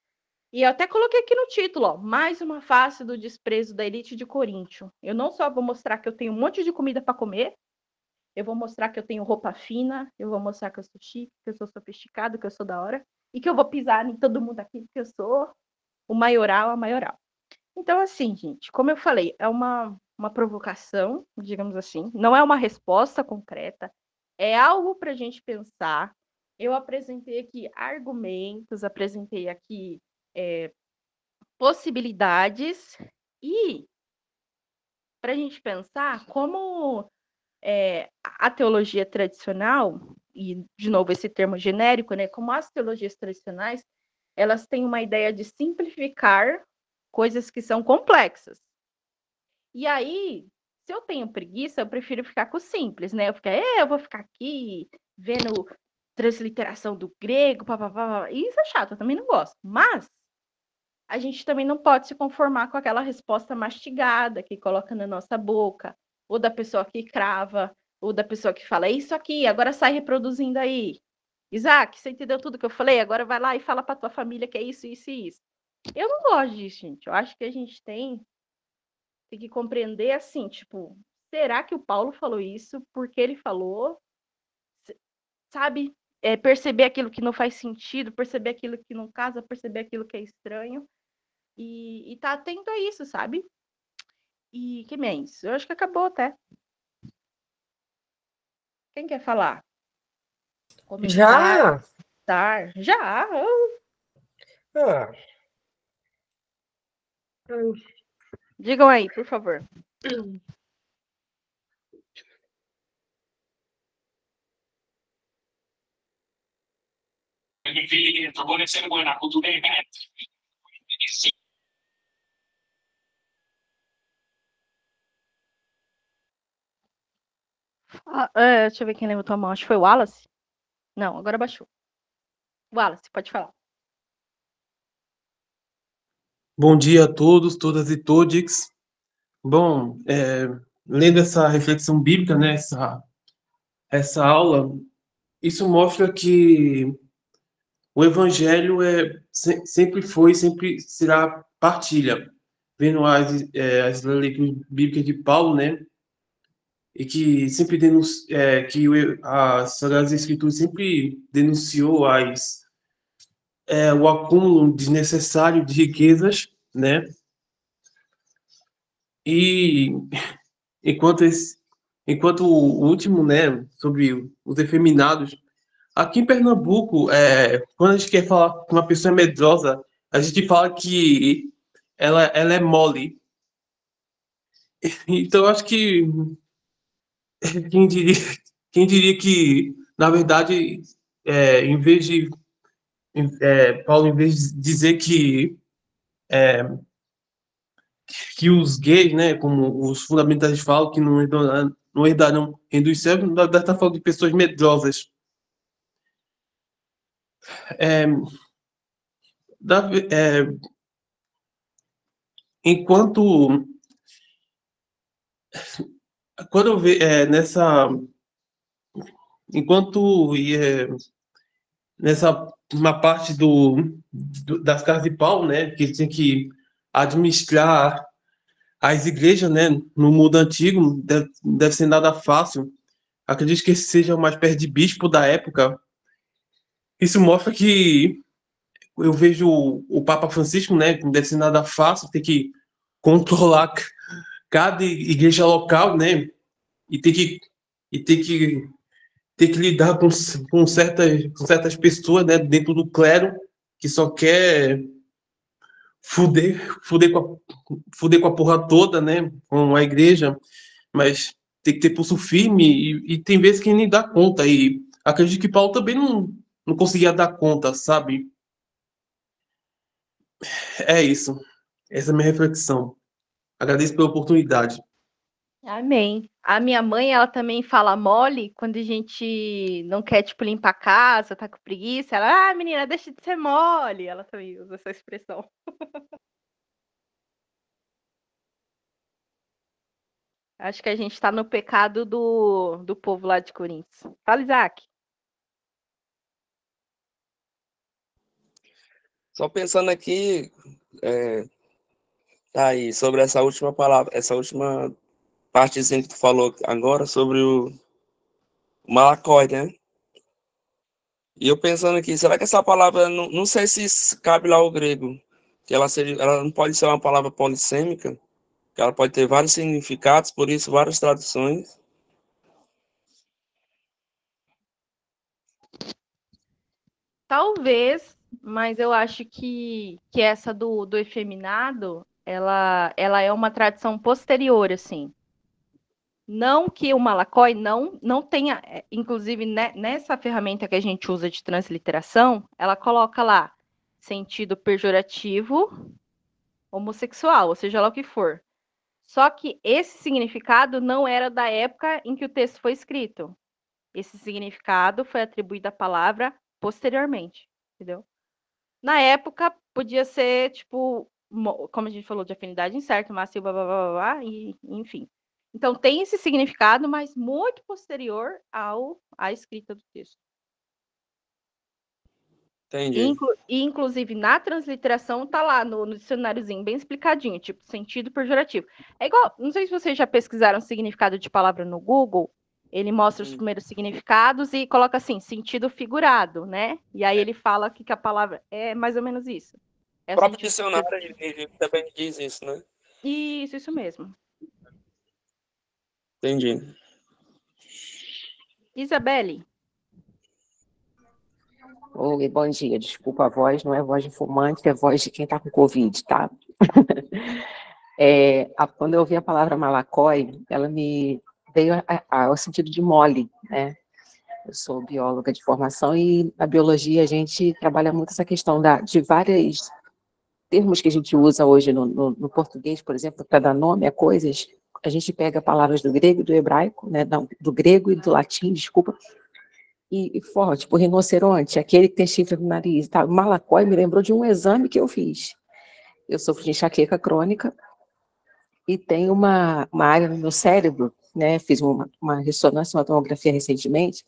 E eu até coloquei aqui no título, ó, mais uma face do desprezo da elite de Coríntio. Eu não só vou mostrar que eu tenho um monte de comida para comer, eu vou mostrar que eu tenho roupa fina, eu vou mostrar que eu sou chique, que eu sou sofisticado, que eu sou da hora, e que eu vou pisar em todo mundo aqui, porque eu sou o maioral, a maioral. Então, assim, gente, como eu falei, é uma provocação, digamos assim, não é uma resposta concreta, é algo para a gente pensar. Eu apresentei aqui argumentos, apresentei aqui possibilidades, e para a gente pensar como a teologia tradicional, e de novo esse termo genérico, né? Como as teologias tradicionais, elas têm uma ideia de simplificar coisas que são complexas. E aí, se eu tenho preguiça, eu prefiro ficar com o simples, né? Eu vou ficar aqui vendo transliteração do grego, papapá. Isso é chato, eu também não gosto. Mas a gente também não pode se conformar com aquela resposta mastigada que coloca na nossa boca, ou da pessoa que crava, ou da pessoa que fala, é isso aqui, agora sai reproduzindo aí. Isaac, você entendeu tudo que eu falei? Agora vai lá e fala para tua família que é isso, isso e isso. Eu não gosto disso, gente. Eu acho que a gente tem que compreender assim, tipo, será que o Paulo falou isso? Por que ele falou? Sabe? Perceber aquilo que não faz sentido, perceber aquilo que não casa, perceber aquilo que é estranho. E tá atento a isso, sabe? E que mais? Eu acho que acabou até. Quem quer falar? Já? Comentar? Já. Ah. Digam aí, por favor. Deixa eu ver quem levantou a mão. Acho que foi o Wallace. Não, agora baixou. Wallace, pode falar. Bom dia a todos, todas e todes. Bom, lendo essa reflexão bíblica, né, essa aula, isso mostra que o evangelho sempre foi, sempre será partilha. Vendo as leituras bíblicas de Paulo, né, e que sempre as Sagradas Escrituras sempre denunciou o acúmulo desnecessário de riquezas, né, e enquanto o último, né, sobre os efeminados, aqui em Pernambuco, quando a gente quer falar com uma pessoa medrosa, a gente fala que ela é mole. Então, eu acho que quem diria, quem diria que, na verdade, em vez de Paulo, em vez de dizer que os gays, né, como os fundamentais falam, que não herdarão o reino dos céus, na verdade está falando de pessoas medrosas. É, da- é, enquanto quando eu vejo nessa uma parte das casas de Paulo, né, que ele tinha que administrar as igrejas, né, no mundo antigo, deve ser nada fácil. Acredito que esse seja mais perto de bispo da época. Isso mostra que eu vejo o Papa Francisco, né, que não deve ser nada fácil, ter que controlar cada igreja local, né, e ter que lidar com certas pessoas, né, dentro do clero que só quer fuder com a porra toda, né, com a igreja, mas tem que ter pulso firme e tem vezes que nem dá conta. E acredito que Paulo também não conseguia dar conta, sabe? É isso. Essa é a minha reflexão. Agradeço pela oportunidade. Amém. A minha mãe, ela também fala mole quando a gente não quer, tipo, limpar a casa, tá com preguiça. Ela, menina, deixa de ser mole. Ela também usa essa expressão. Acho que a gente tá no pecado do povo lá de Coríntios. Fala, Isaac. Só pensando aqui, tá aí, sobre essa última palavra, essa última partezinha que tu falou agora sobre o Malacói, né? E eu pensando aqui, será que essa palavra, não sei se cabe lá ao grego, que ela não pode ser uma palavra polissêmica, que ela pode ter vários significados, por isso várias traduções. Talvez, mas eu acho que essa do efeminado ela é uma tradição posterior, assim. Não que o Malakói não tenha, inclusive nessa ferramenta que a gente usa de transliteração, ela coloca lá sentido pejorativo, homossexual, ou seja lá o que for. Só que esse significado não era da época em que o texto foi escrito. Esse significado foi atribuído à palavra posteriormente, entendeu? Na época, podia ser, tipo, como a gente falou, de afinidade incerta, macio, blá, blá, blá, blá, blá, e enfim. Então, tem esse significado, mas muito posterior à escrita do texto. Entendi. Inclusive, na transliteração, tá lá no dicionáriozinho, bem explicadinho, tipo, sentido pejorativo. É igual, não sei se vocês já pesquisaram significado de palavra no Google, ele mostra os primeiros significados e coloca assim, sentido figurado, né? E aí ele fala que a palavra é mais ou menos isso. O próprio dicionário ele também diz isso, né? Isso mesmo. Entendi. Isabelle. Oi, bom dia. Desculpa a voz, não é voz de fumante, é voz de quem está com Covid, tá? Quando eu ouvi a palavra malacói, ela me veio ao sentido de mole, né? Eu sou bióloga de formação e na biologia a gente trabalha muito essa questão de vários termos que a gente usa hoje no português, por exemplo, para dar nome a coisas. A gente pega palavras do grego e do hebraico, né? Não, do grego e do latim, desculpa, e forte, tipo rinoceronte, aquele que tem chifre no nariz, tá? Malacói me lembrou de um exame que eu fiz. Eu sofro de enxaqueca crônica e tenho uma área no meu cérebro, né? Fiz uma ressonância, uma tomografia recentemente,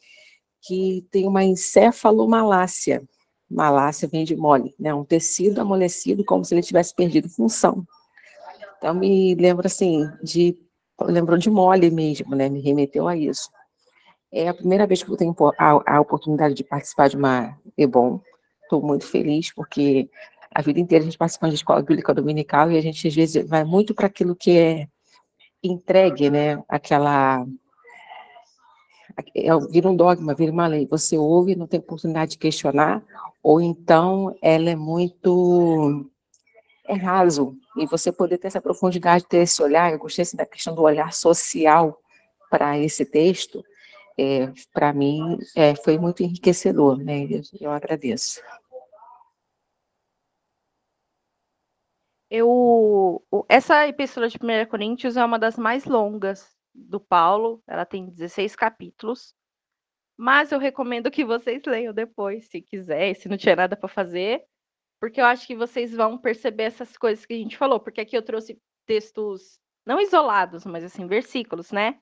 que tem uma encefalomalácia. Malácia vem de mole, né? Um tecido amolecido como se ele tivesse perdido função. Então me lembra assim lembrou de mole mesmo, né? Me remeteu a isso. É a primeira vez que eu tenho a oportunidade de participar de uma EBOM. Estou muito feliz, porque a vida inteira a gente participa de escola bíblica dominical e a gente, às vezes, vai muito para aquilo que é entregue, né? Vira um dogma, vira uma lei. Você ouve, não tem oportunidade de questionar, ou então ela é muito raso, e você poder ter essa profundidade, ter esse olhar. Eu gostei da questão do olhar social para esse texto. Para mim, foi muito enriquecedor, né? Eu agradeço. Essa epístola de 1 Coríntios é uma das mais longas do Paulo, ela tem 16 capítulos, mas eu recomendo que vocês leiam depois, se quiser, se não tiver nada para fazer, porque eu acho que vocês vão perceber essas coisas que a gente falou, porque aqui eu trouxe textos não isolados, mas assim, versículos, né?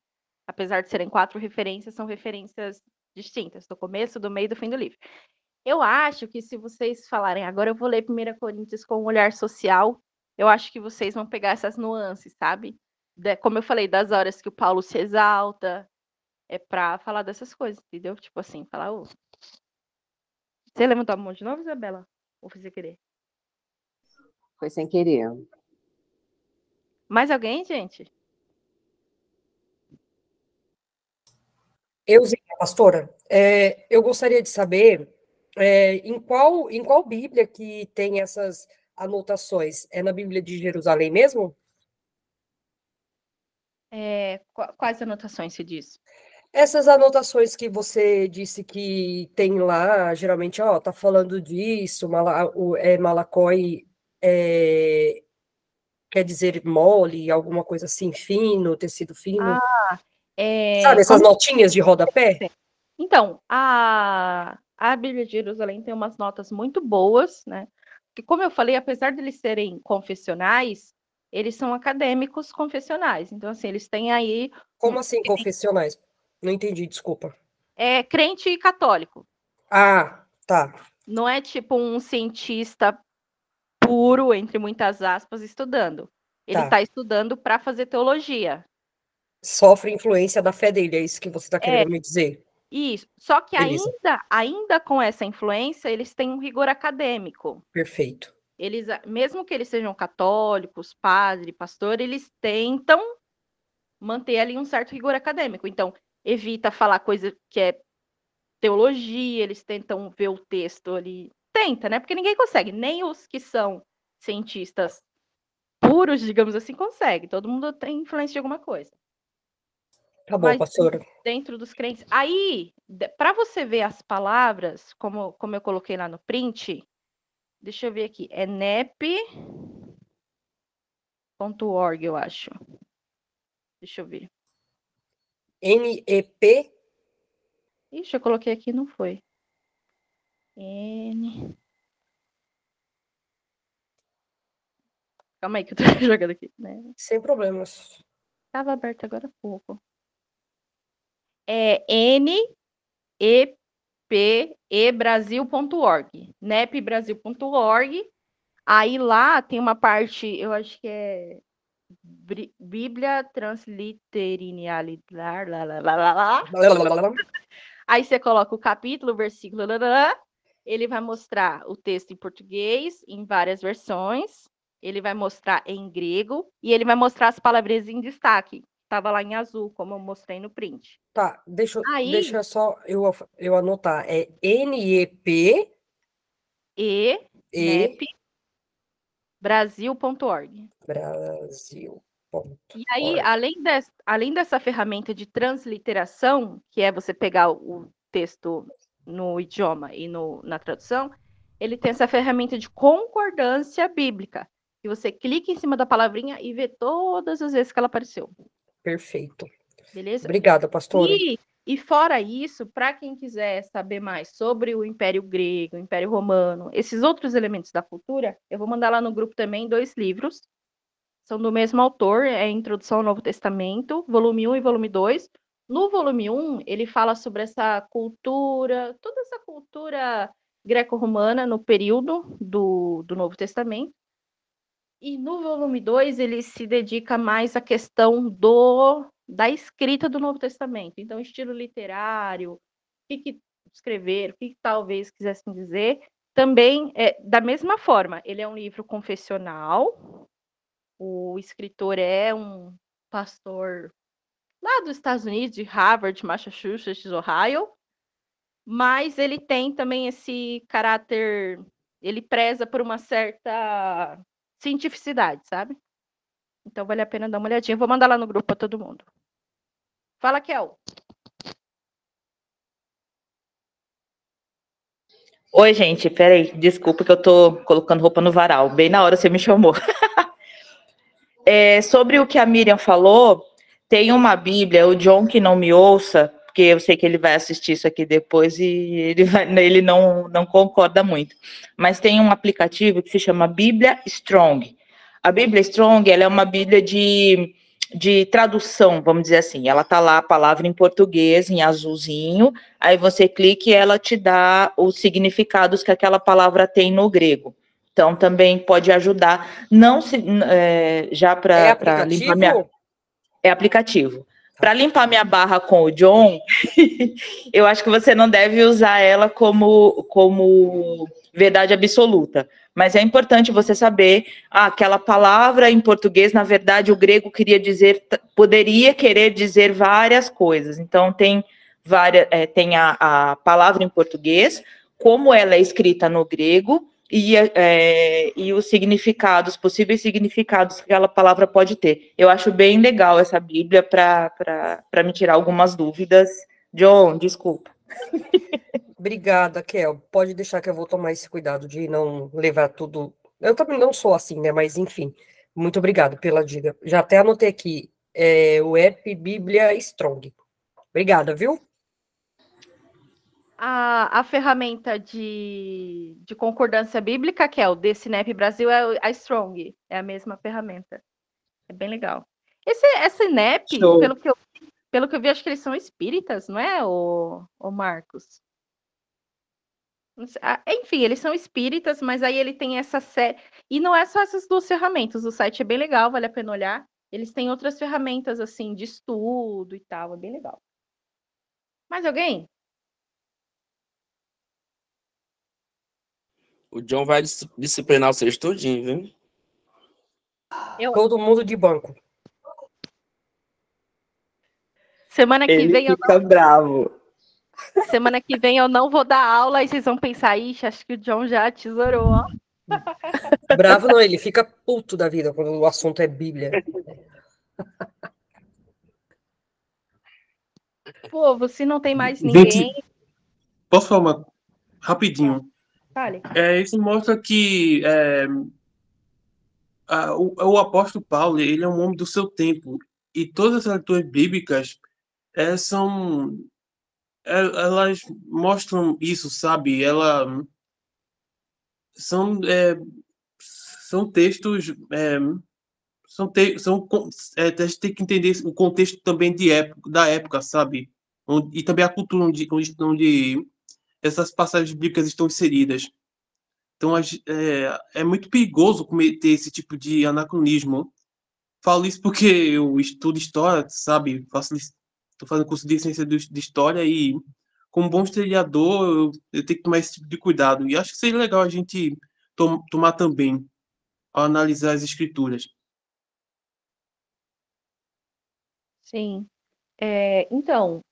Apesar de serem 4 referências, são referências distintas, do começo, do meio e do fim do livro. Eu acho que se vocês falarem, agora eu vou ler 1 Coríntios com um olhar social, eu acho que vocês vão pegar essas nuances, sabe? Como eu falei, das horas que o Paulo se exalta, é pra falar dessas coisas, entendeu? Tipo assim, falar, você levantou a mão de novo, Isabela? Ou você querer? Foi sem querer. Mais alguém, gente? Euzinha, pastora, eu gostaria de saber em qual Bíblia que tem essas anotações? É na Bíblia de Jerusalém mesmo? Quais anotações se diz? Essas anotações que você disse que tem lá, geralmente, tá falando disso, Malacói quer dizer mole, alguma coisa assim, fino, tecido fino. Sabe, essas notinhas de rodapé? Então, a Bíblia de Jerusalém tem umas notas muito boas, né? Porque, como eu falei, apesar de eles serem confessionais, eles são acadêmicos confessionais. Então, assim, eles têm aí... Como assim, confessionais? Não entendi, desculpa. É crente e católico. Ah, tá. Não é tipo um cientista puro, entre muitas aspas, estudando. Ele está estudando para fazer teologia. Sofre influência da fé dele, é isso que você está querendo me dizer? Isso. Só que Beleza. ainda com essa influência, eles têm um rigor acadêmico. Perfeito. Eles, mesmo que eles sejam católicos, padre, pastor, eles tentam manter ali um certo rigor acadêmico. Então, evita falar coisa que é teologia, eles tentam ver o texto ali. Tenta, né? Porque ninguém consegue. Nem os que são cientistas puros, digamos assim, consegue. Todo mundo tem influência de alguma coisa. Tá bom, Mas pastora. dentro dos crentes. Aí, para você ver as palavras, como eu coloquei lá no print, deixa eu ver aqui. É nep.org, eu acho. Deixa eu ver. NEP? Ixi, eu coloquei aqui, não foi. N. Calma aí que eu tô jogando aqui, né? Sem problemas. Tava aberto agora há pouco. É nepebrasil.org. nepbrasil.org. Aí lá tem uma parte, eu acho que é Bíblia Transliteralidade. Aí você coloca o capítulo, o versículo, ele vai mostrar o texto em português, em várias versões, ele vai mostrar em grego, e ele vai mostrar as palavrinhas em destaque. Estava lá em azul, como eu mostrei no print. Tá, deixa Aí, só eu anotar. É NEP e e Brasil.org. Brasil. E aí, além dessa ferramenta de transliteração, que é você pegar o texto no idioma e na tradução, ele tem essa ferramenta de concordância bíblica, que você clica em cima da palavrinha e vê todas as vezes que ela apareceu. Perfeito. Beleza? Obrigada, pastora. E fora isso, para quem quiser saber mais sobre o Império Grego, o Império Romano, esses outros elementos da cultura, eu vou mandar lá no grupo também 2 livros. São do mesmo autor, é Introdução ao Novo Testamento, volume 1 e volume 2. No volume 1, ele fala sobre essa cultura, toda essa cultura greco-romana no período do Novo Testamento. E no volume 2, ele se dedica mais à questão da escrita do Novo Testamento. Então, estilo literário, o que escrever, o que talvez quisessem dizer. Também, da mesma forma, ele é um livro confessional. O escritor é um pastor lá dos Estados Unidos, de Harvard, Massachusetts, Ohio, mas ele tem também esse caráter, ele preza por uma certa cientificidade, sabe? Então vale a pena dar uma olhadinha. Vou mandar lá no grupo para todo mundo. Fala, Kel. Oi, gente, peraí, desculpa que eu tô colocando roupa no varal, bem na hora você me chamou. Sobre o que a Miriam falou, tem uma Bíblia, o John que não me ouça, porque eu sei que ele vai assistir isso aqui depois e ele não concorda muito, mas tem um aplicativo que se chama Bíblia Strong. A Bíblia Strong, ela é uma Bíblia de tradução, vamos dizer assim, ela tá lá a palavra em português, em azulzinho, aí você clica e ela te dá os significados que aquela palavra tem no grego. Então, também pode ajudar, não se, já para limpar minha... É aplicativo. Para limpar minha barra com o John, eu acho que você não deve usar ela como verdade absoluta. Mas é importante você saber, aquela palavra em português, na verdade, o grego poderia querer dizer várias coisas. Então, tem a palavra em português, como ela é escrita no grego, e os significados, possíveis significados que aquela palavra pode ter. Eu acho bem legal essa Bíblia para me tirar algumas dúvidas. John, desculpa. Obrigada, Kel. Pode deixar que eu vou tomar esse cuidado de não levar tudo. Eu também não sou assim, né? Mas, enfim, muito obrigado pela dica. Já até anotei aqui, o app Bíblia Strong. Obrigada, viu? A ferramenta de concordância bíblica, que é o desse NEP Brasil, é a Strong. É a mesma ferramenta. É bem legal. Esse NEP, pelo que eu vi, acho que eles são espíritas, não é, o Marcos? Enfim, eles são espíritas, mas aí ele tem essa série. E não é só essas 2 ferramentas. O site é bem legal, vale a pena olhar. Eles têm outras ferramentas, assim, de estudo e tal. É bem legal. Mais alguém? O John vai disciplinar vocês tudinho, viu? Todo mundo de banco. Semana que vem fica bravo. Semana que vem eu não vou dar aula e vocês vão pensar, ixi, acho que o John já tesourou, ó. Bravo não, ele fica puto da vida quando o assunto é Bíblia. Povo, se não tem mais Gente, ninguém, posso falar rapidinho? fale. Isso mostra que o apóstolo Paulo, ele é um homem do seu tempo. E todas as leituras bíblicas elas mostram isso, sabe? São, é, são textos, a gente tem que entender o contexto também da época, sabe? E também a cultura onde essas passagens bíblicas estão inseridas. Então, é muito perigoso cometer esse tipo de anacronismo. Falo isso porque eu estudo história, sabe? Estou fazendo curso de ciência de história e, como bom historiador, eu tenho que tomar esse tipo de cuidado. E acho que seria legal a gente tomar também, ao analisar as escrituras. Sim. Então,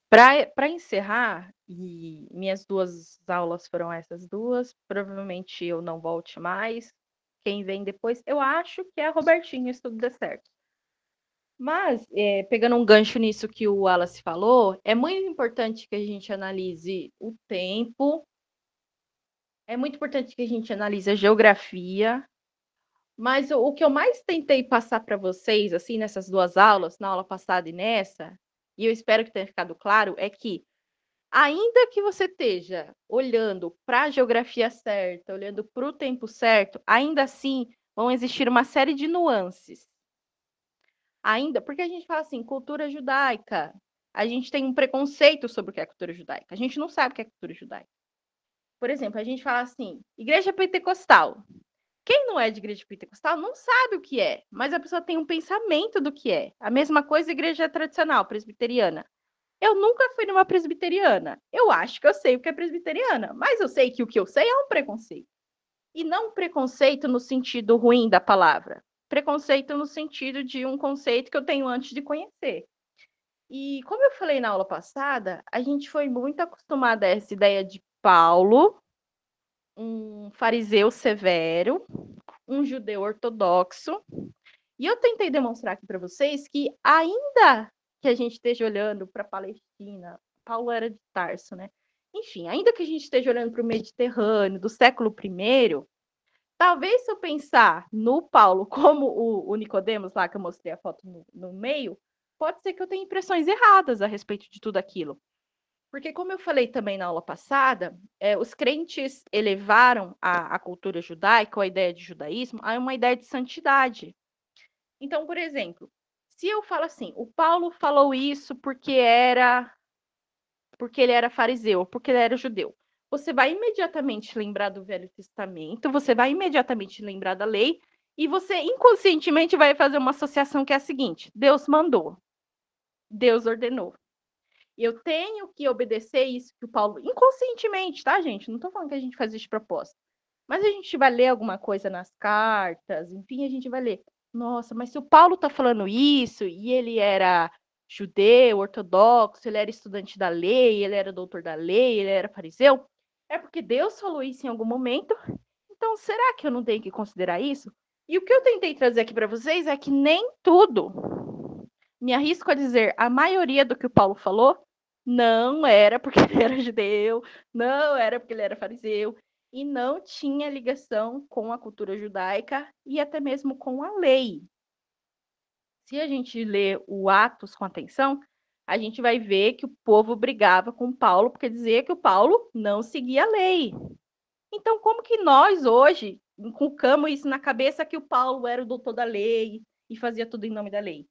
para encerrar, e minhas 2 aulas foram essas 2, provavelmente eu não volte mais. Quem vem depois, eu acho que é a Robertinho, se tudo der certo. Mas, pegando um gancho nisso que o Wallace falou, é muito importante que a gente analise o tempo, é muito importante que a gente analise a geografia, mas o que eu mais tentei passar para vocês, assim, nessas 2 aulas, na aula passada e nessa, e eu espero que tenha ficado claro, é que ainda que você esteja olhando para a geografia certa, olhando para o tempo certo, ainda assim vão existir uma série de nuances. Ainda, porque a gente fala assim, cultura judaica, a gente tem um preconceito sobre o que é cultura judaica. A gente não sabe o que é cultura judaica. Por exemplo, a gente fala assim, igreja pentecostal. Quem não é de igreja pentecostal não sabe o que é, mas a pessoa tem um pensamento do que é. A mesma coisa igreja tradicional, presbiteriana. Eu nunca fui numa presbiteriana. Eu acho que eu sei o que é presbiteriana, mas eu sei que o que eu sei é um preconceito. E não preconceito no sentido ruim da palavra. Preconceito no sentido de um conceito que eu tenho antes de conhecer. E como eu falei na aula passada, a gente foi muito acostumada a essa ideia de Paulo, um fariseu severo, um judeu ortodoxo. E eu tentei demonstrar aqui para vocês que, ainda que a gente esteja olhando para a Palestina, Paulo era de Tarso, né? Enfim, ainda que a gente esteja olhando para o Mediterrâneo do século I, talvez se eu pensar no Paulo como o Nicodemos lá, que eu mostrei a foto no meio, pode ser que eu tenha impressões erradas a respeito de tudo aquilo. Porque, como eu falei também na aula passada, os crentes elevaram a cultura judaica, ou a ideia de judaísmo, a uma ideia de santidade. Então, por exemplo, se eu falo assim, o Paulo falou isso porque ele era fariseu, porque ele era judeu. Você vai imediatamente lembrar do Velho Testamento, você vai imediatamente lembrar da lei, e você inconscientemente vai fazer uma associação que é a seguinte: Deus mandou, Deus ordenou. Eu tenho que obedecer isso que o Paulo, inconscientemente, tá, gente? Não estou falando que a gente faz isso de propósito. Mas a gente vai ler alguma coisa nas cartas, enfim, a gente vai ler. Nossa, mas se o Paulo está falando isso, e ele era judeu, ortodoxo, ele era estudante da lei, ele era doutor da lei, ele era fariseu, é porque Deus falou isso em algum momento. Então, será que eu não tenho que considerar isso? E o que eu tentei trazer aqui para vocês é que nem tudo, me arrisco a dizer, a maioria do que o Paulo falou não era porque ele era judeu, não era porque ele era fariseu, e não tinha ligação com a cultura judaica e até mesmo com a lei. Se a gente lê o Atos com atenção, a gente vai ver que o povo brigava com Paulo porque dizia que o Paulo não seguia a lei. Então, como que nós hoje inculcamos isso na cabeça que o Paulo era o doutor da lei e fazia tudo em nome da lei?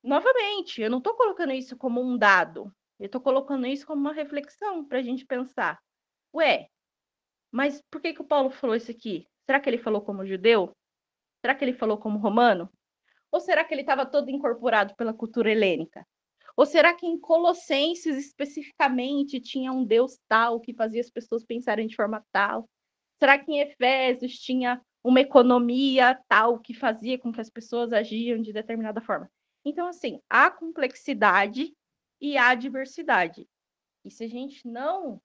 Novamente, eu não estou colocando isso como um dado, eu estou colocando isso como uma reflexão para a gente pensar. Ué, mas por que o Paulo falou isso aqui? Será que ele falou como judeu? Será que ele falou como romano? Ou será que ele estava todo incorporado pela cultura helênica? Ou será que em Colossenses, especificamente, tinha um Deus tal que fazia as pessoas pensarem de forma tal? Será que em Efésios tinha uma economia tal que fazia com que as pessoas agiam de determinada forma? Então, assim, há complexidade e há diversidade. E se a gente não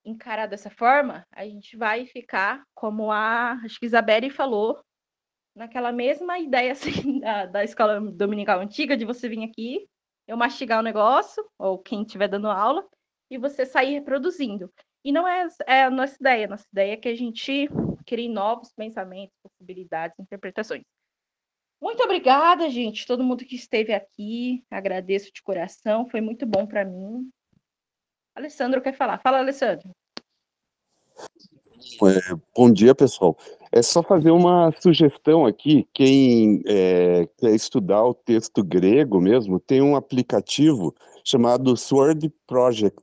encarar dessa forma, a gente vai ficar, como acho que Isabelle falou, naquela mesma ideia assim, da escola dominical antiga, de você vir aqui, eu mastigar o negócio, ou quem estiver dando aula, e você sair reproduzindo. E não é a nossa ideia. A nossa ideia é que a gente crie novos pensamentos, possibilidades, interpretações. Muito obrigada, gente, todo mundo que esteve aqui. Agradeço de coração, foi muito bom para mim. Alessandro quer falar. Fala, Alessandro. Bom dia, pessoal. É só fazer uma sugestão aqui. Quem quer estudar o texto grego mesmo, tem um aplicativo chamado Sword Project.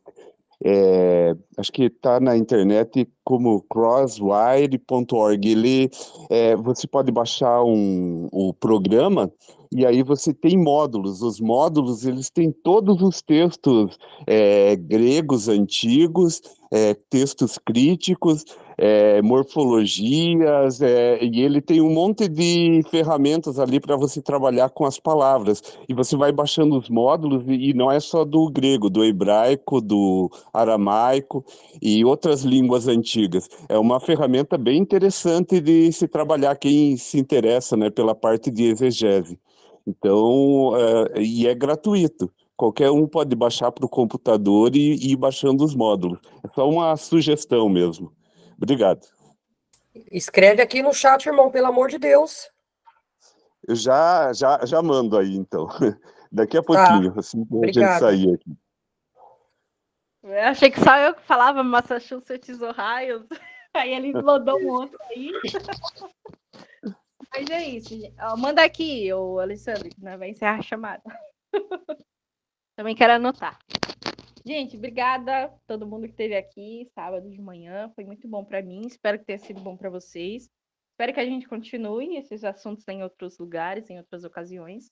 Acho que está na internet como crosswire.org. Você pode baixar o programa e aí você tem módulos. Os módulos, eles têm todos os textos gregos antigos, textos críticos, morfologias, e ele tem um monte de ferramentas ali para você trabalhar com as palavras. E você vai baixando os módulos, e não é só do grego, do hebraico, do aramaico e outras línguas antigas. É uma ferramenta bem interessante de se trabalhar quem se interessa, né, pela parte de exegese. Então, e é gratuito. Qualquer um pode baixar para o computador e ir baixando os módulos. É só uma sugestão mesmo. Obrigado. Escreve aqui no chat, irmão, pelo amor de Deus. Eu já mando aí, então. Daqui a pouquinho, assim que a gente sair aqui. Eu achei que só eu que falava Massachusetts, Ohio. Aí ele mandou um outro aí. Mas é isso. Manda aqui, ô Alessandro, que nós vai encerrar a chamada. Também quero anotar. Gente, obrigada a todo mundo que esteve aqui sábado de manhã. Foi muito bom para mim. Espero que tenha sido bom para vocês. Espero que a gente continue esses assuntos em outros lugares, em outras ocasiões.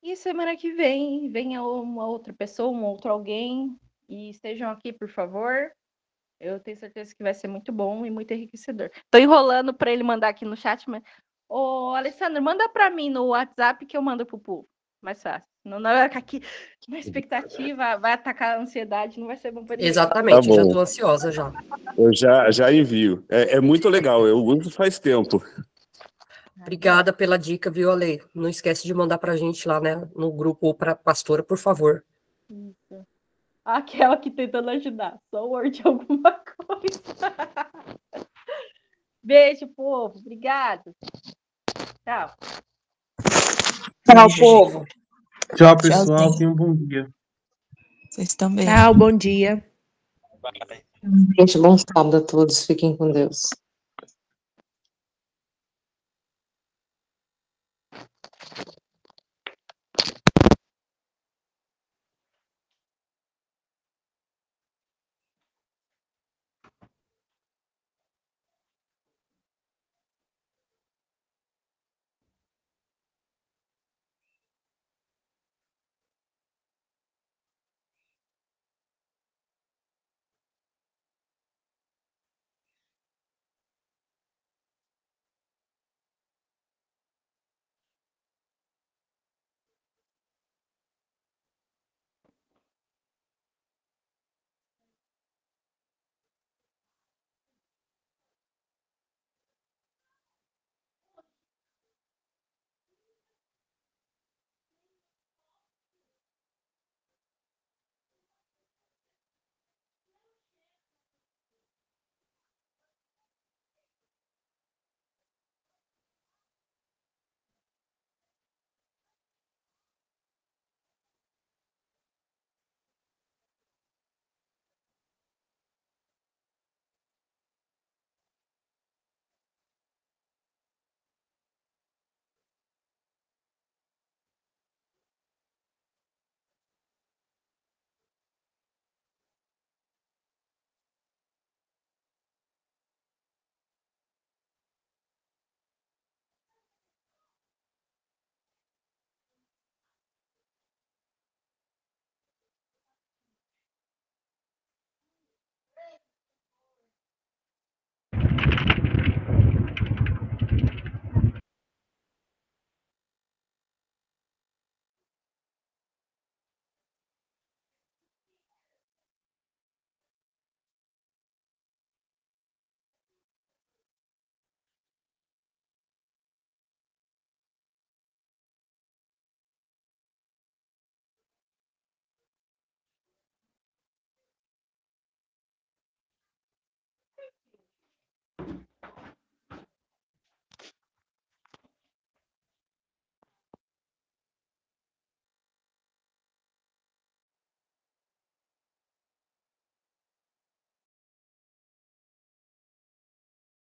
E semana que vem, venha uma outra pessoa, um outro alguém. E estejam aqui, por favor. Eu tenho certeza que vai ser muito bom e muito enriquecedor. Tô enrolando para ele mandar aqui no chat, mas... Ô, Alessandro, manda para mim no WhatsApp que eu mando pro povo. Mais fácil. Não vai ficar aqui na expectativa, vai atacar a ansiedade, não vai ser bom para ninguém. Exatamente, Tá já bom. tô ansiosa já. Eu já envio. É muito legal, eu uso faz tempo. Obrigada pela dica, viu, Ale? Não esquece de mandar pra gente lá, né, no grupo ou pra pastora, por favor. Isso. Aquela que tentando ajudar. Só o Word alguma coisa. Beijo, povo. Obrigado. Tchau. Tchau, povo. Tchau, pessoal. Tenham um bom dia. Vocês também. Tchau, bom dia. Gente, bom sábado a todos. Fiquem com Deus.